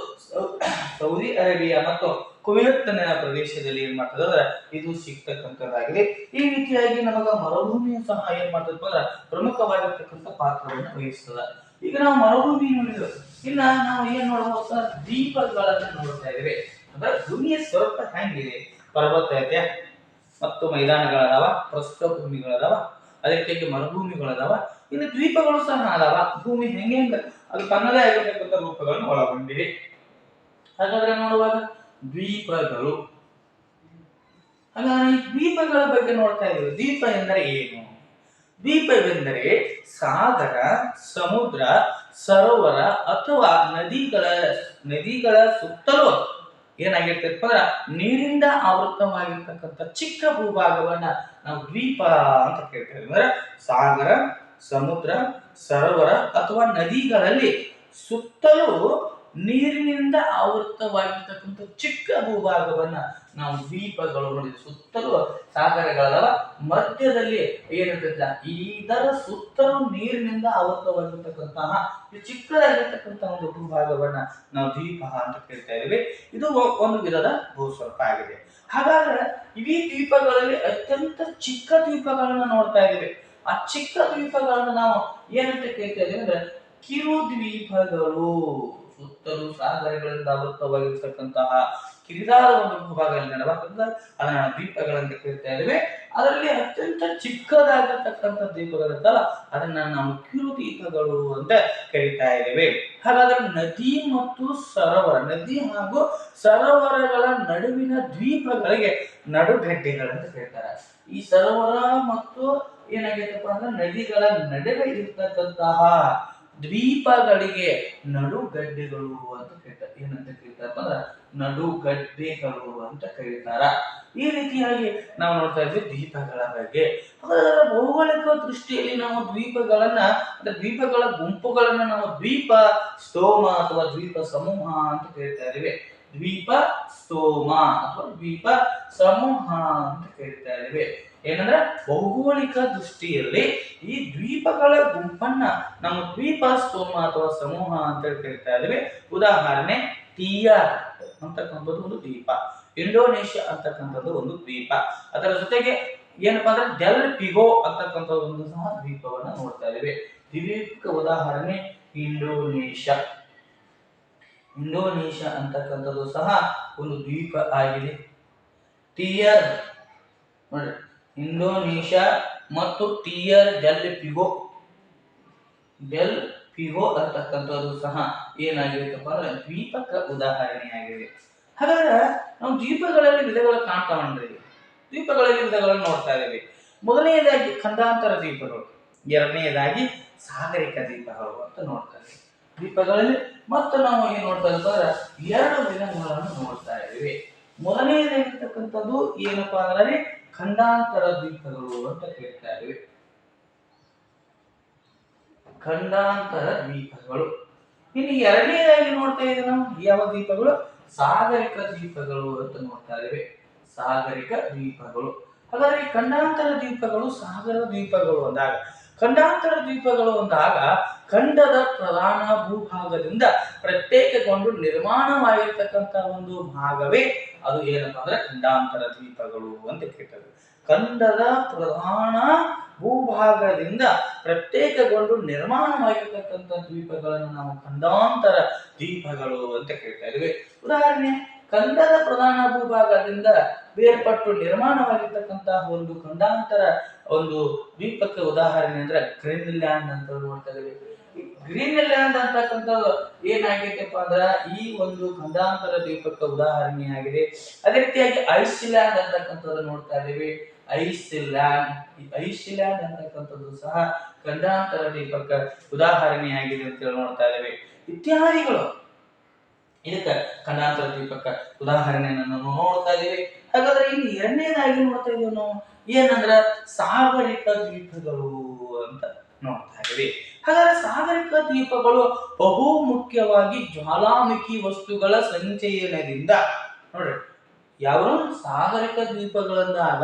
ಸೌದಿ ಅರೇಬಿಯಾ ಮತ್ತು ಕುವೈತ್ ಪ್ರದೇಶದಲ್ಲಿ ಏನ್ ಮಾಡ್ತದೆ ಅಂದ್ರೆ ಇದು ಸಿಗ್ತಕ್ಕಂಥದ್ದಾಗಿದೆ. ಈ ರೀತಿಯಾಗಿ ನಮಗ ಮರುಭೂಮಿಯು ಸಹ ಏನ್ ಮಾಡ್ತದೆ ಅಂದ್ರೆ ಪ್ರಮುಖವಾಗಿರ್ತಕ್ಕಂಥ ಪಾತ್ರವನ್ನು ವಹಿಸ್ತದೆ. ಈಗ ನಾವು ಮರುಭೂಮಿ ನೋಡಿದ್ವಿ. ಇನ್ನ ನಾವು ಏನ್ ನೋಡಬಹುದು? ದ್ವೀಪಗಳನ್ನ ನೋಡ್ತಾ ಇದ್ದೇವೆ. ಅಂದ್ರೆ ಭೂಮಿಯ ಸ್ವರೂಪ ಹೆಂಗಿದೆ? ಪರ್ವತ ಐತೆ ಮತ್ತು ಮೈದಾನಗಳದಾವ, ಪ್ರಸ್ಥಭೂಮಿಗಳದಾವ, ಅದೇ ರೀತಿಯಾಗಿ ಮರುಭೂಮಿಗಳದಾವ, ಇನ್ನು ದ್ವೀಪಗಳು ಸಹ ಅದಾವ. ಭೂಮಿ ಹೆಂಗೆ ಅದು ತನ್ನದೇ ಆಗಿರ್ತಕ್ಕಂಥ ರೂಪಗಳನ್ನು ಒಳಗೊಂಡಿದೆ. ಹಾಗಾದ್ರೆ ನೋಡುವಾಗ ದ್ವೀಪಗಳು. ಹಾಗಾದ್ರೆ ಈ ದ್ವೀಪಗಳ ಬಗ್ಗೆ ನೋಡ್ತಾ ಇದ್ದೀವಿ. ದ್ವೀಪ ಎಂದರೆ ಏನು? ದ್ವೀಪವೆಂದರೆ ಸಾಗರ, ಸಮುದ್ರ, ಸರೋವರ ಅಥವಾ ನದಿಗಳ ಸುತ್ತಲೂ ಏನಾಗಿರ್ತೈತಪ್ಪ ಅಂದ್ರೆ ನೀರಿಂದ ಆವೃತವಾಗಿರ್ತಕ್ಕಂಥ ಚಿಕ್ಕ ಭೂಭಾಗವನ್ನ ನಾವು ದ್ವೀಪ ಅಂತ ಕೇಳ್ತೇವೆ. ಅಂದ್ರೆ ಸಾಗರ, ಸಮುದ್ರ, ಸರೋವರ ಅಥವಾ ನದಿಗಳಲ್ಲಿ ಸುತ್ತಲೂ ನೀರಿನಿಂದ ಆವೃತವಾಗಿರ್ತಕ್ಕಂಥ ಚಿಕ್ಕ ಭೂಭಾಗವನ್ನ ನಾವು ದ್ವೀಪಗಳು ನೋಡಿದ್ವಿ. ಸುತ್ತಲೂ ಸಾಗರಗಳಲ್ಲ, ಮಧ್ಯದಲ್ಲಿ ಏನಿರ್ತೈತ ಇದರ ಸುತ್ತಲೂ ನೀರಿನಿಂದ ಆವೃತವಾಗಿರ್ತಕ್ಕಂತಹ ಚಿಕ್ಕದಾಗಿರ್ತಕ್ಕಂತಹ ಒಂದು ಭೂಭಾಗವನ್ನ ನಾವು ದ್ವೀಪ ಅಂತ ಕೇಳ್ತಾ ಇದ್ದೀವಿ. ಇದು ಒಂದು ವಿಧದ ಭೂಸ್ವರೂಪ ಆಗಿದೆ. ಹಾಗಾದ್ರೆ ಈ ದ್ವೀಪಗಳಲ್ಲಿ ಅತ್ಯಂತ ಚಿಕ್ಕ ದ್ವೀಪಗಳನ್ನ ನೋಡ್ತಾ ಇದ್ದೀವಿ. ಆ ಚಿಕ್ಕ ದ್ವೀಪಗಳನ್ನ ನಾವು ಏನಂತ ಕೇಳ್ತಾ ಇದ್ದೀವಿ ಅಂದ್ರೆ ಕಿರು ದ್ವೀಪಗಳು. ಸುತ್ತಲೂ ಸಾಗರಗಳಿಂದ ಆವೃತವಾಗಿರ್ತಕ್ಕಂತಹ ಕಿರಿದಾದ ಒಂದು ಭೂಭಾಗದಲ್ಲಿ ನಡಬಾರ್ದಂತ ಅದನ್ನ ದ್ವೀಪಗಳಂತ ಕರೀತಾ ಇದ್ದೇವೆ. ಅದರಲ್ಲಿ ಅತ್ಯಂತ ಚಿಕ್ಕದಾಗಿರ್ತಕ್ಕಂಥ ದ್ವೀಪಗಳಿರ್ತಲ್ಲ ಅದನ್ನ ನಾವು ಕಿರು ದ್ವೀಪಗಳು ಅಂತ ಕರೀತಾ ಇದ್ದೇವೆ. ಹಾಗಾದ್ರೆ ನದಿ ಮತ್ತು ಸರೋವರ, ನದಿ ಹಾಗೂ ಸರೋವರಗಳ ನಡುವಿನ ದ್ವೀಪಗಳಿಗೆ ನಡುಗಡ್ಡೆಗಳಂತ ಕರೀತಾರೆ. ಈ ಸರೋವರ ಮತ್ತು ಏನಾಗೈತಪ್ಪ ಅಂದ್ರೆ ನದಿಗಳ ನಡುವೆ ಇರ್ತಕ್ಕಂತಹ ದ್ವೀಪಗಳಿಗೆ ನಡುಗಡ್ಡೆಗಳು ಅಂತ ಕರೀತಾರೆ. ಏನಂತ ಕರೀತಾರಪ್ಪ ಅಂದ್ರೆ ನಡುಗಡ್ಡೆಗಳು ಅಂತ ಕರೀತಾರ. ಈ ರೀತಿಯಾಗಿ ನಾವು ನೋಡ್ತಾ ಇದ್ವಿ ದ್ವೀಪಗಳ ಬಗ್ಗೆ. ಹಾಗಾದ್ರೆ ಭೌಗೋಳಿಕ ದೃಷ್ಟಿಯಲ್ಲಿ ನಾವು ದ್ವೀಪಗಳನ್ನ ಅಂದ್ರೆ ದ್ವೀಪಗಳ ಗುಂಪುಗಳನ್ನ ನಾವು ದ್ವೀಪ ಸ್ತೋಮ ಅಥವಾ ದ್ವೀಪ ಸಮೂಹ ಅಂತ ಕರೀತಾ ಇದ್ದೀವಿ. ದ್ವೀಪ ಸ್ತೋಮ ಅಥವಾ ದ್ವೀಪ ಸಮೂಹ ಅಂತ ಕರೀತಾ ಇದ್ದೀವಿ. ಏನಂದ್ರೆ ಭೌಗೋಳಿಕ ದೃಷ್ಟಿಯಲ್ಲಿ ಈ ದ್ವೀಪಗಳ ಗುಂಪನ್ನ ನಾವು ದ್ವೀಪ ಸ್ತೋಮ ಅಥವಾ ಸಮೂಹ ಅಂತ ಕರೀತಾ ಇದ್ದೀವಿ. ಉದಾಹರಣೆ ಟಿಯಾರ್ ಅಂತಕ್ಕಂಥದ್ದು ಒಂದು ದ್ವೀಪ, ಇಂಡೋನೇಷ್ಯಾ ಅಂತಕ್ಕಂಥದ್ದು ಒಂದು ದ್ವೀಪ, ಅದರ ಜೊತೆಗೆ ಏನಪ್ಪಾ ಅಂದ್ರೆ ಡೆಲ್ ಪಿಗೋ ಅಂತಕ್ಕಂಥದ್ದು ಒಂದು ಸಹ ದ್ವೀಪವನ್ನ ನೋಡ್ತಾ ಇದ್ದೀವಿ. ದ್ವೀಪಕ್ಕೆ ಉದಾಹರಣೆ ಇಂಡೋನೇಷ್ಯಾ. ಇಂಡೋನೇಷ್ಯಾ ಅಂತಕ್ಕಂಥದ್ದು ಸಹ ಒಂದು ದ್ವೀಪ ಆಗಿದೆ. ಟಿಯರ್ ನೋಡಿ, ಇಂಡೋನೇಷ್ಯಾ ಮತ್ತು ಟಿಯರ್ ಡೆಲ್ ಪಿಗೋ, ಡೆಲ್ ಪಿಗೋ ಅಂತಕ್ಕಂಥದ್ದು ಸಹ ಏನಾಗಿರುತ್ತಪ್ಪ ಅಂದ್ರೆ ದ್ವೀಪಕ್ಕೆ ಉದಾಹರಣೆಯಾಗಿದೆ. ಹಾಗಾದ್ರೆ ನಾವು ದ್ವೀಪಗಳಲ್ಲಿ ವಿಧಗಳು ಕಾಣ್ತಾವನ್ರಿ. ದ್ವೀಪಗಳಲ್ಲಿ ವಿಧಗಳನ್ನು ನೋಡ್ತಾ ಇದ್ದೀವಿ. ಮೊದಲನೆಯದಾಗಿ ಖಂಡಾಂತರ ದ್ವೀಪಗಳು, ಎರಡನೆಯದಾಗಿ ಸಾಗರಿಕ ದ್ವೀಪಗಳು ಅಂತ ನೋಡ್ತಾ ಇದ್ದೀವಿ. ದ್ವೀಪಗಳಲ್ಲಿ ಮತ್ತು ನಾವು ಏನ್ ನೋಡ್ತಾ ಇದ್ದೀವಿ ಎರಡು ವಿಧಗಳನ್ನು ನೋಡ್ತಾ ಇದ್ದೀವಿ. ಮೊದಲನೆಯದಾಗಿರ್ತಕ್ಕಂಥದ್ದು ಏನಪ್ಪಾ ಅಂದ್ರೆ ಖಂಡಾಂತರ ದ್ವೀಪಗಳು ಅಂತ ಕರೀತಾ ಇದ್ದೀವಿ. ಖಂಡಾಂತರ ದ್ವೀಪಗಳು. ಇನ್ನು ಎರಡನೇದಾಗಿ ನೋಡ್ತಾ ಇದ್ದೀವಿ ನಾವು ಯಾವ ದ್ವೀಪಗಳು? ಸಾಗರಿಕ ದ್ವೀಪಗಳು ಅಂತ ನೋಡ್ತಾ ಇದ್ದೀವಿ. ಸಾಗರಿಕ ದ್ವೀಪಗಳು. ಹಾಗಾದ್ರೆ ಈ ಖಂಡಾಂತರ ದ್ವೀಪಗಳು ಸಾಗರ ದ್ವೀಪಗಳು ಅಂದಾಗ, ಖಂಡಾಂತರ ದ್ವೀಪಗಳು ಅಂದಾಗ ಖಂಡದ ಪ್ರಧಾನ ಭೂಭಾಗದಿಂದ ಪ್ರತ್ಯೇಕಗೊಂಡು ನಿರ್ಮಾಣವಾಗಿರ್ತಕ್ಕಂಥ ಒಂದು ಭಾಗವೇ ಅದು ಏನಪ್ಪಾ ಅಂದ್ರೆ ಖಂಡಾಂತರ ದ್ವೀಪಗಳು ಅಂತ ಕರೀತಾರೆ. ಖಂಡದ ಪ್ರಧಾನ ಭೂಭಾಗದಿಂದ ಪ್ರತ್ಯೇಕಗೊಂಡು ನಿರ್ಮಾಣವಾಗಿರ್ತಕ್ಕಂಥ ದ್ವೀಪಗಳನ್ನು ನಾವು ಖಂಡಾಂತರ ದ್ವೀಪಗಳು ಅಂತ ಕರೀತಾ ಇದ್ದೀವಿ. ಉದಾಹರಣೆ, ಖಂಡದ ಪ್ರಧಾನ ಭೂಭಾಗದಿಂದ ಬೇರ್ಪಟ್ಟು ನಿರ್ಮಾಣವಾಗಿರ್ತಕ್ಕಂತಹ ಒಂದು ಖಂಡಾಂತರ ಒಂದು ದ್ವೀಪಕ್ಕೆ ಉದಾಹರಣೆ ಅಂದ್ರೆ ಗ್ರೀನ್ಲ್ಯಾಂಡ್ ಅಂತ ನೋಡ್ತಾ ಇದ್ದೀವಿ. ಗ್ರೀನ್ಲ್ಯಾಂಡ್ ಅಂತಕ್ಕಂಥದ್ದು ಏನಾಗೈತೆಪ್ಪ ಅಂದ್ರ ಈ ಒಂದು ಖಂಡಾಂತರ ದ್ವೀಪಕ್ಕೆ ಉದಾಹರಣೆಯಾಗಿದೆ. ಅದೇ ರೀತಿಯಾಗಿ ಐಸ್ಲ್ಯಾಂಡ್ ಅಂತಕ್ಕಂಥದ್ದು ನೋಡ್ತಾ ಇದ್ದೀವಿ. ಐಸ್ಲ್ಯಾಂಡ್, ಈ ಐಸ್ಲ್ಯಾಂಡ್ ಅಂತಕ್ಕಂಥದ್ದು ಸಹ ಖಂಡಾಂತರ ದ್ವೀಪಕ್ಕೆ ಉದಾಹರಣೆಯಾಗಿದೆ ಅಂತ ಹೇಳಿ ನೋಡ್ತಾ ಇದ್ದೇವೆ. ಇತ್ಯಾದಿಗಳು ಇದಕ್ಕೆ ಖಂಡಾಂತರ ದ್ವೀಪಕ್ಕೆ ಉದಾಹರಣೆಯನ್ನು ನಾವು ನೋಡ್ತಾ ಇದ್ದೀವಿ. ಹಾಗಾದ್ರೆ ಇನ್ನು ಎರಡನೇದಾಗಿ ನೋಡ್ತಾ ಇದ್ದೀವಿ ನಾವು ಏನಂದ್ರ ಸಾಗರಿಕ ದ್ವೀಪಗಳು ಅಂತ ನೋಡ್ತಾ ಇದ್ದೀವಿ. ಹಾಗಾದ್ರೆ ಸಾಗರಿಕ ದ್ವೀಪಗಳು ಬಹು ಮುಖ್ಯವಾಗಿ ಜ್ವಾಲಾಮುಖಿ ವಸ್ತುಗಳ ಸಂಚಯನದಿಂದ ನೋಡ್ರಿ, ಯಾವ ಸಾಗರಿಕ ದ್ವೀಪಗಳಂದಾಗ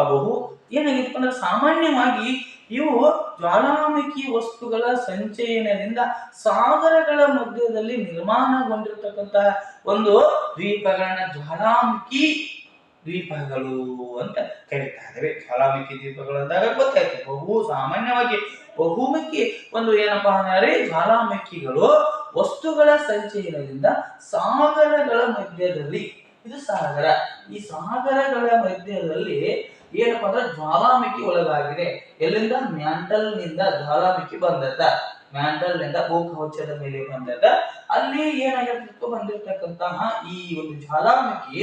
ಬಹು ಏನಾಗಿತ್ತು ಅಂದ್ರೆ ಸಾಮಾನ್ಯವಾಗಿ ಇವು ಜ್ವಾಲಾಮುಖಿ ವಸ್ತುಗಳ ಸಂಚಯನದಿಂದ ಸಾಗರಗಳ ಮಧ್ಯದಲ್ಲಿ ನಿರ್ಮಾಣಗೊಂಡಿರ್ತಕ್ಕಂತಹ ಒಂದು ದ್ವೀಪಗಳನ್ನ ಜ್ವಾಲಾಮುಖಿ ದ್ವೀಪಗಳು ಅಂತ ಕರೀತಾ ಇದ್ದೇವೆ. ಜ್ವಾಲಾಮುಖಿ ದ್ವೀಪಗಳು ಅಂದಾಗ ಗೊತ್ತಾಯ್ತು, ಬಹು ಸಾಮಾನ್ಯವಾಗಿ ಬಹುಮುಖಿ ಒಂದು ಏನಪ್ಪಾ ಅಂದ್ರೆ ಜ್ವಾಲಾಮುಖಿಗಳು ವಸ್ತುಗಳ ಸಂಚಯನದಿಂದ ಸಾಗರಗಳ ಮಧ್ಯದಲ್ಲಿ, ಇದು ಸಾಗರ, ಈ ಸಾಗರಗಳ ಮಧ್ಯದಲ್ಲಿ ಏನಪ್ಪಾ ಅಂದ್ರೆ ಜ್ವಾಲಾಮುಖಿ ಒಳಗಾಗಿದೆ. ಎಲ್ಲಿಂದ? ಮ್ಯಾಂಟಲ್ ನಿಂದ ಜ್ವಾಲಾಮುಖಿ ಬಂದದ, ಮ್ಯಾಂಟಲ್ ನಿಂದ ಭೂಕವಚದ ಮೇಲೆ ಬಂದದ. ಅಲ್ಲಿ ಏನಾಗಿರ್ತಕ್ಕೋ ಬಂದಿರತಕ್ಕಂತಹ ಈ ಒಂದು ಜ್ವಾಲಾಮುಖಿ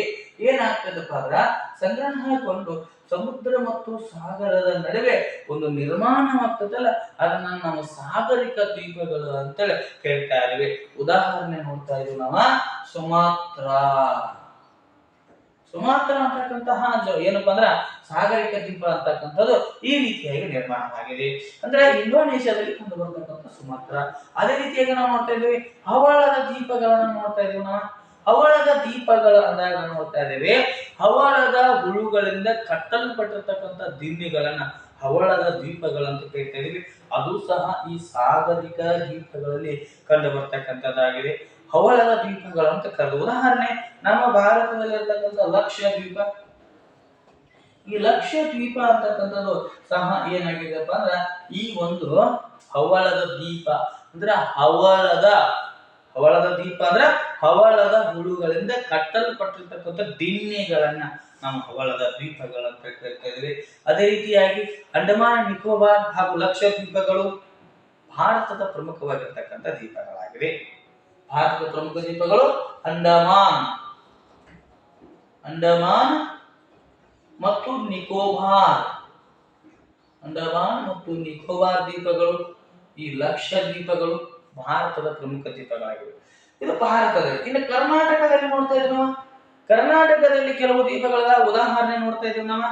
ಏನಾಗ್ತದಪ್ಪ ಅಂದ್ರ ಸಂಗ್ರಹಗೊಂಡು ಸಮುದ್ರ ಮತ್ತು ಸಾಗರದ ನಡುವೆ ಒಂದು ನಿರ್ಮಾಣವಾಗ್ತದಲ್ಲ, ಅದನ್ನ ನಾವು ಸಾಗರಿಕ ದ್ವೀಪಗಳು ಅಂತೇಳಿ ಹೇಳ್ತಾ ಇದ್ದೀವಿ. ಉದಾಹರಣೆ ನೋಡ್ತಾ ಇದೀವಿ ನಾವು ಸುಮಾತ್ರಾ. ಸುಮಾತ್ರ ಅಂತಕ್ಕಂತಹ ಏನಪ್ಪಾ ಅಂದ್ರ ಸಾಗರಿಕ ದ್ವೀಪ ಅಂತಕ್ಕಂಥದ್ದು ಈ ರೀತಿಯಾಗಿ ನಿರ್ಮಾಣವಾಗಿದೆ. ಅಂದ್ರೆ ಇಂಡೋನೇಷ್ಯಾದಲ್ಲಿ ಕಂಡು ಬರ್ತಕ್ಕಂಥ ಸುಮಾತ್ರ. ಅದೇ ರೀತಿಯಾಗಿ ನಾವು ನೋಡ್ತಾ ಇದ್ದೀವಿ ಹವಳದ ದ್ವೀಪಗಳನ್ನ ನೋಡ್ತಾ ಇದೀವಿ ನಾವು. ಹವಳದ ದ್ವೀಪಗಳ ಅಂದಾಗ ನೋಡ್ತಾ ಇದ್ದೇವೆ ಹವಳದ ಹುಳುಗಳಿಂದ ಕಟ್ಟಲ್ಪಟ್ಟಿರ್ತಕ್ಕಂಥ ದಿಮ್ಮಿಗಳನ್ನ ಹವಳದ ದ್ವೀಪಗಳಂತ ಕರೀತಾ ಇದೀವಿ. ಅದು ಸಹ ಈ ಸಾಗರಿಕ ದ್ವೀಪಗಳಲ್ಲಿ ಕಂಡು ಬರ್ತಕ್ಕಂಥದ್ದಾಗಿದೆ. ಹವಳದ ದ್ವೀಪಗಳು ಅಂತ ಕರೆದು. ಉದಾಹರಣೆ, ನಮ್ಮ ಭಾರತದಲ್ಲಿರ್ತಕ್ಕಂಥ ಲಕ್ಷದ್ವೀಪ. ಈ ಲಕ್ಷದ್ವೀಪ ಅಂತಕ್ಕಂಥದ್ದು ಸಹ ಏನಾಗಿದೆಪ್ಪ ಅಂದ್ರ ಈ ಒಂದು ಹವಳದ ದ್ವೀಪ ಅಂದ್ರೆ ಹವಳದ ಹವಳದ ದ್ವೀಪ ಅಂದ್ರ ಹವಳದ ಹುಳುಗಳಿಂದ ಕಟ್ಟಲ್ಪಟ್ಟಿರ್ತಕ್ಕಂಥ ದಿಣ್ಣೆಗಳನ್ನ ನಾವು ಹವಳದ ದ್ವೀಪಗಳಂತ ಕರಿತಾ ಇದ್ದೀವಿ. ಅದೇ ರೀತಿಯಾಗಿ ಅಂಡಮಾನ್ ನಿಕೋಬಾರ್ ಹಾಗೂ ಲಕ್ಷದ್ವೀಪಗಳು ಭಾರತದ ಪ್ರಮುಖವಾಗಿರ್ತಕ್ಕಂಥ ದ್ವೀಪಗಳಾಗಿವೆ. ಭಾರತದ ಪ್ರಮುಖ ದ್ವೀಪಗಳು ಅಂಡಮಾನ್ ಅಂಡಮಾನ್ ಮತ್ತು ನಿಕೋಬಾರ್. ಅಂಡಮಾನ್ ಮತ್ತು ನಿಕೋಬಾರ್ ದ್ವೀಪಗಳು, ಈ ಲಕ್ಷದ್ವೀಪಗಳು ಭಾರತದ ಪ್ರಮುಖ ದ್ವೀಪಗಳಾಗಿವೆ. ಇದು ಭಾರತದಲ್ಲಿ. ಇನ್ನು ಕರ್ನಾಟಕದಲ್ಲಿ ನೋಡ್ತಾ ಇದ್ದೀವಿ ನಾವು. ಕರ್ನಾಟಕದಲ್ಲಿ ಕೆಲವು ದ್ವೀಪಗಳ ಉದಾಹರಣೆ ನೋಡ್ತಾ ಇದ್ದೀವಿ ನಾವು.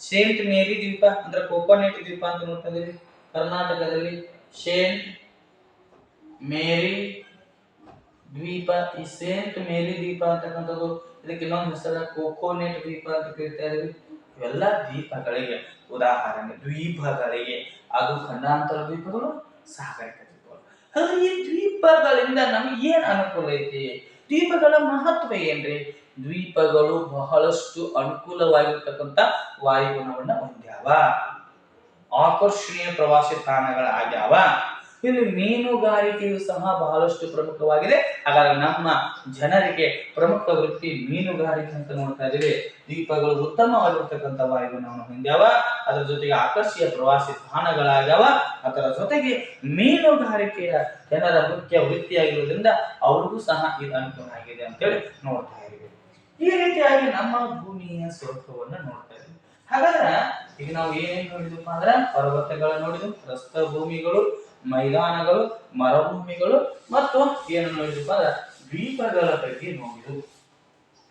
ಸೇಂಟ್ ಮೇರಿ ದ್ವೀಪ ಅಂದ್ರೆ ಕೋಕೋನೆಟ್ ದ್ವೀಪ ಅಂತ ನೋಡ್ತಾ ಇದ್ದೀವಿ. ಕರ್ನಾಟಕದಲ್ಲಿ ಸೇಂಟ್ ಮೇರಿ ದ್ವೀಪ. ಈ ಸೇಂಟ್ ಮೇರಿ ದ್ವೀಪ ಅಂತಕ್ಕಂಥದ್ದು, ಇದಕ್ಕೆ ಇನ್ನೊಂದು ಹೆಸರು ಕೋಕೋನೆಟ್ ದ್ವೀಪ ಅಂತ ಕರೀತಾ ಇದೀವಿ. ಇವೆಲ್ಲ ದ್ವೀಪಗಳಿಗೆ ಉದಾಹರಣೆ, ದ್ವೀಪಗಳಿಗೆ. ಅದು ಖಂಡಾಂತರ ದ್ವೀಪಗಳು, ಸಾಗರಿಕ ದ್ವೀಪಗಳು. ಹಾಗಾದ್ರೆ ಈ ದ್ವೀಪಗಳಿಂದ ನಮಗೆ ಏನ್ ಅನುಕೂಲ ಐತಿ? ದ್ವೀಪಗಳ ಮಹತ್ವ ಏನ್ರಿ? ದ್ವೀಪಗಳು ಬಹಳಷ್ಟು ಅನುಕೂಲವಾಗಿರ್ತಕ್ಕಂಥ ವಾಯುಗುಣವನ್ನ ಹೊಂದ್ಯಾವ, ಆಕರ್ಷಣೀಯ ಪ್ರವಾಸಿ ತಾಣಗಳಾಗ್ಯಾವ. ಇಲ್ಲಿ ಮೀನುಗಾರಿಕೆಯು ಸಹ ಬಹಳಷ್ಟು ಪ್ರಮುಖವಾಗಿದೆ. ಹಾಗಾದ್ರೆ ನಮ್ಮ ಜನರಿಗೆ ಪ್ರಮುಖ ವೃತ್ತಿ ಮೀನುಗಾರಿಕೆ ಅಂತ ನೋಡ್ತಾ ಇದ್ದೀವಿ. ದ್ವೀಪಗಳು ಉತ್ತಮವಾಗಿರ್ತಕ್ಕಂಥ ವಾಯುಗುಣವನ್ನು ಹೊಂದ್ಯಾವ, ಅದರ ಜೊತೆಗೆ ಆಕರ್ಷಣೀಯ ಪ್ರವಾಸಿ ತಾಣಗಳಾಗ್ಯಾವ, ಅದರ ಜೊತೆಗೆ ಮೀನುಗಾರಿಕೆಯ ಜನರ ಮುಖ್ಯ ವೃತ್ತಿಯಾಗಿರುವುದರಿಂದ ಅವ್ರಿಗೂ ಸಹ ಇದು ಅನುಕೂಲ ಆಗಿದೆ ಅಂತೇಳಿ ನೋಡ್ತಾ ಇದ್ದೀವಿ. ಈ ರೀತಿಯಾಗಿ ನಮ್ಮ ಭೂಮಿಯ ಸ್ವರೂಪವನ್ನು ನೋಡ್ತಾ ಇದ್ದೀವಿ. ಹಾಗಾದ್ರೆ ಈಗ ನಾವು ಏನೇನು ನೋಡಿದ್ವಪ್ಪ ಅಂದ್ರೆ ಪರ್ವತಗಳು ನೋಡಿದ್ವು, ಪ್ರಸ್ಥಭೂಮಿಗಳು, ಮೈದಾನಗಳು, ಮರುಭೂಮಿಗಳು ಮತ್ತು ಏನು ನೋಡಿದ್ವಪ್ಪ ಅಂದ್ರೆ ದ್ವೀಪಗಳ ಬಗ್ಗೆ ನೋಡಿದ್ವು.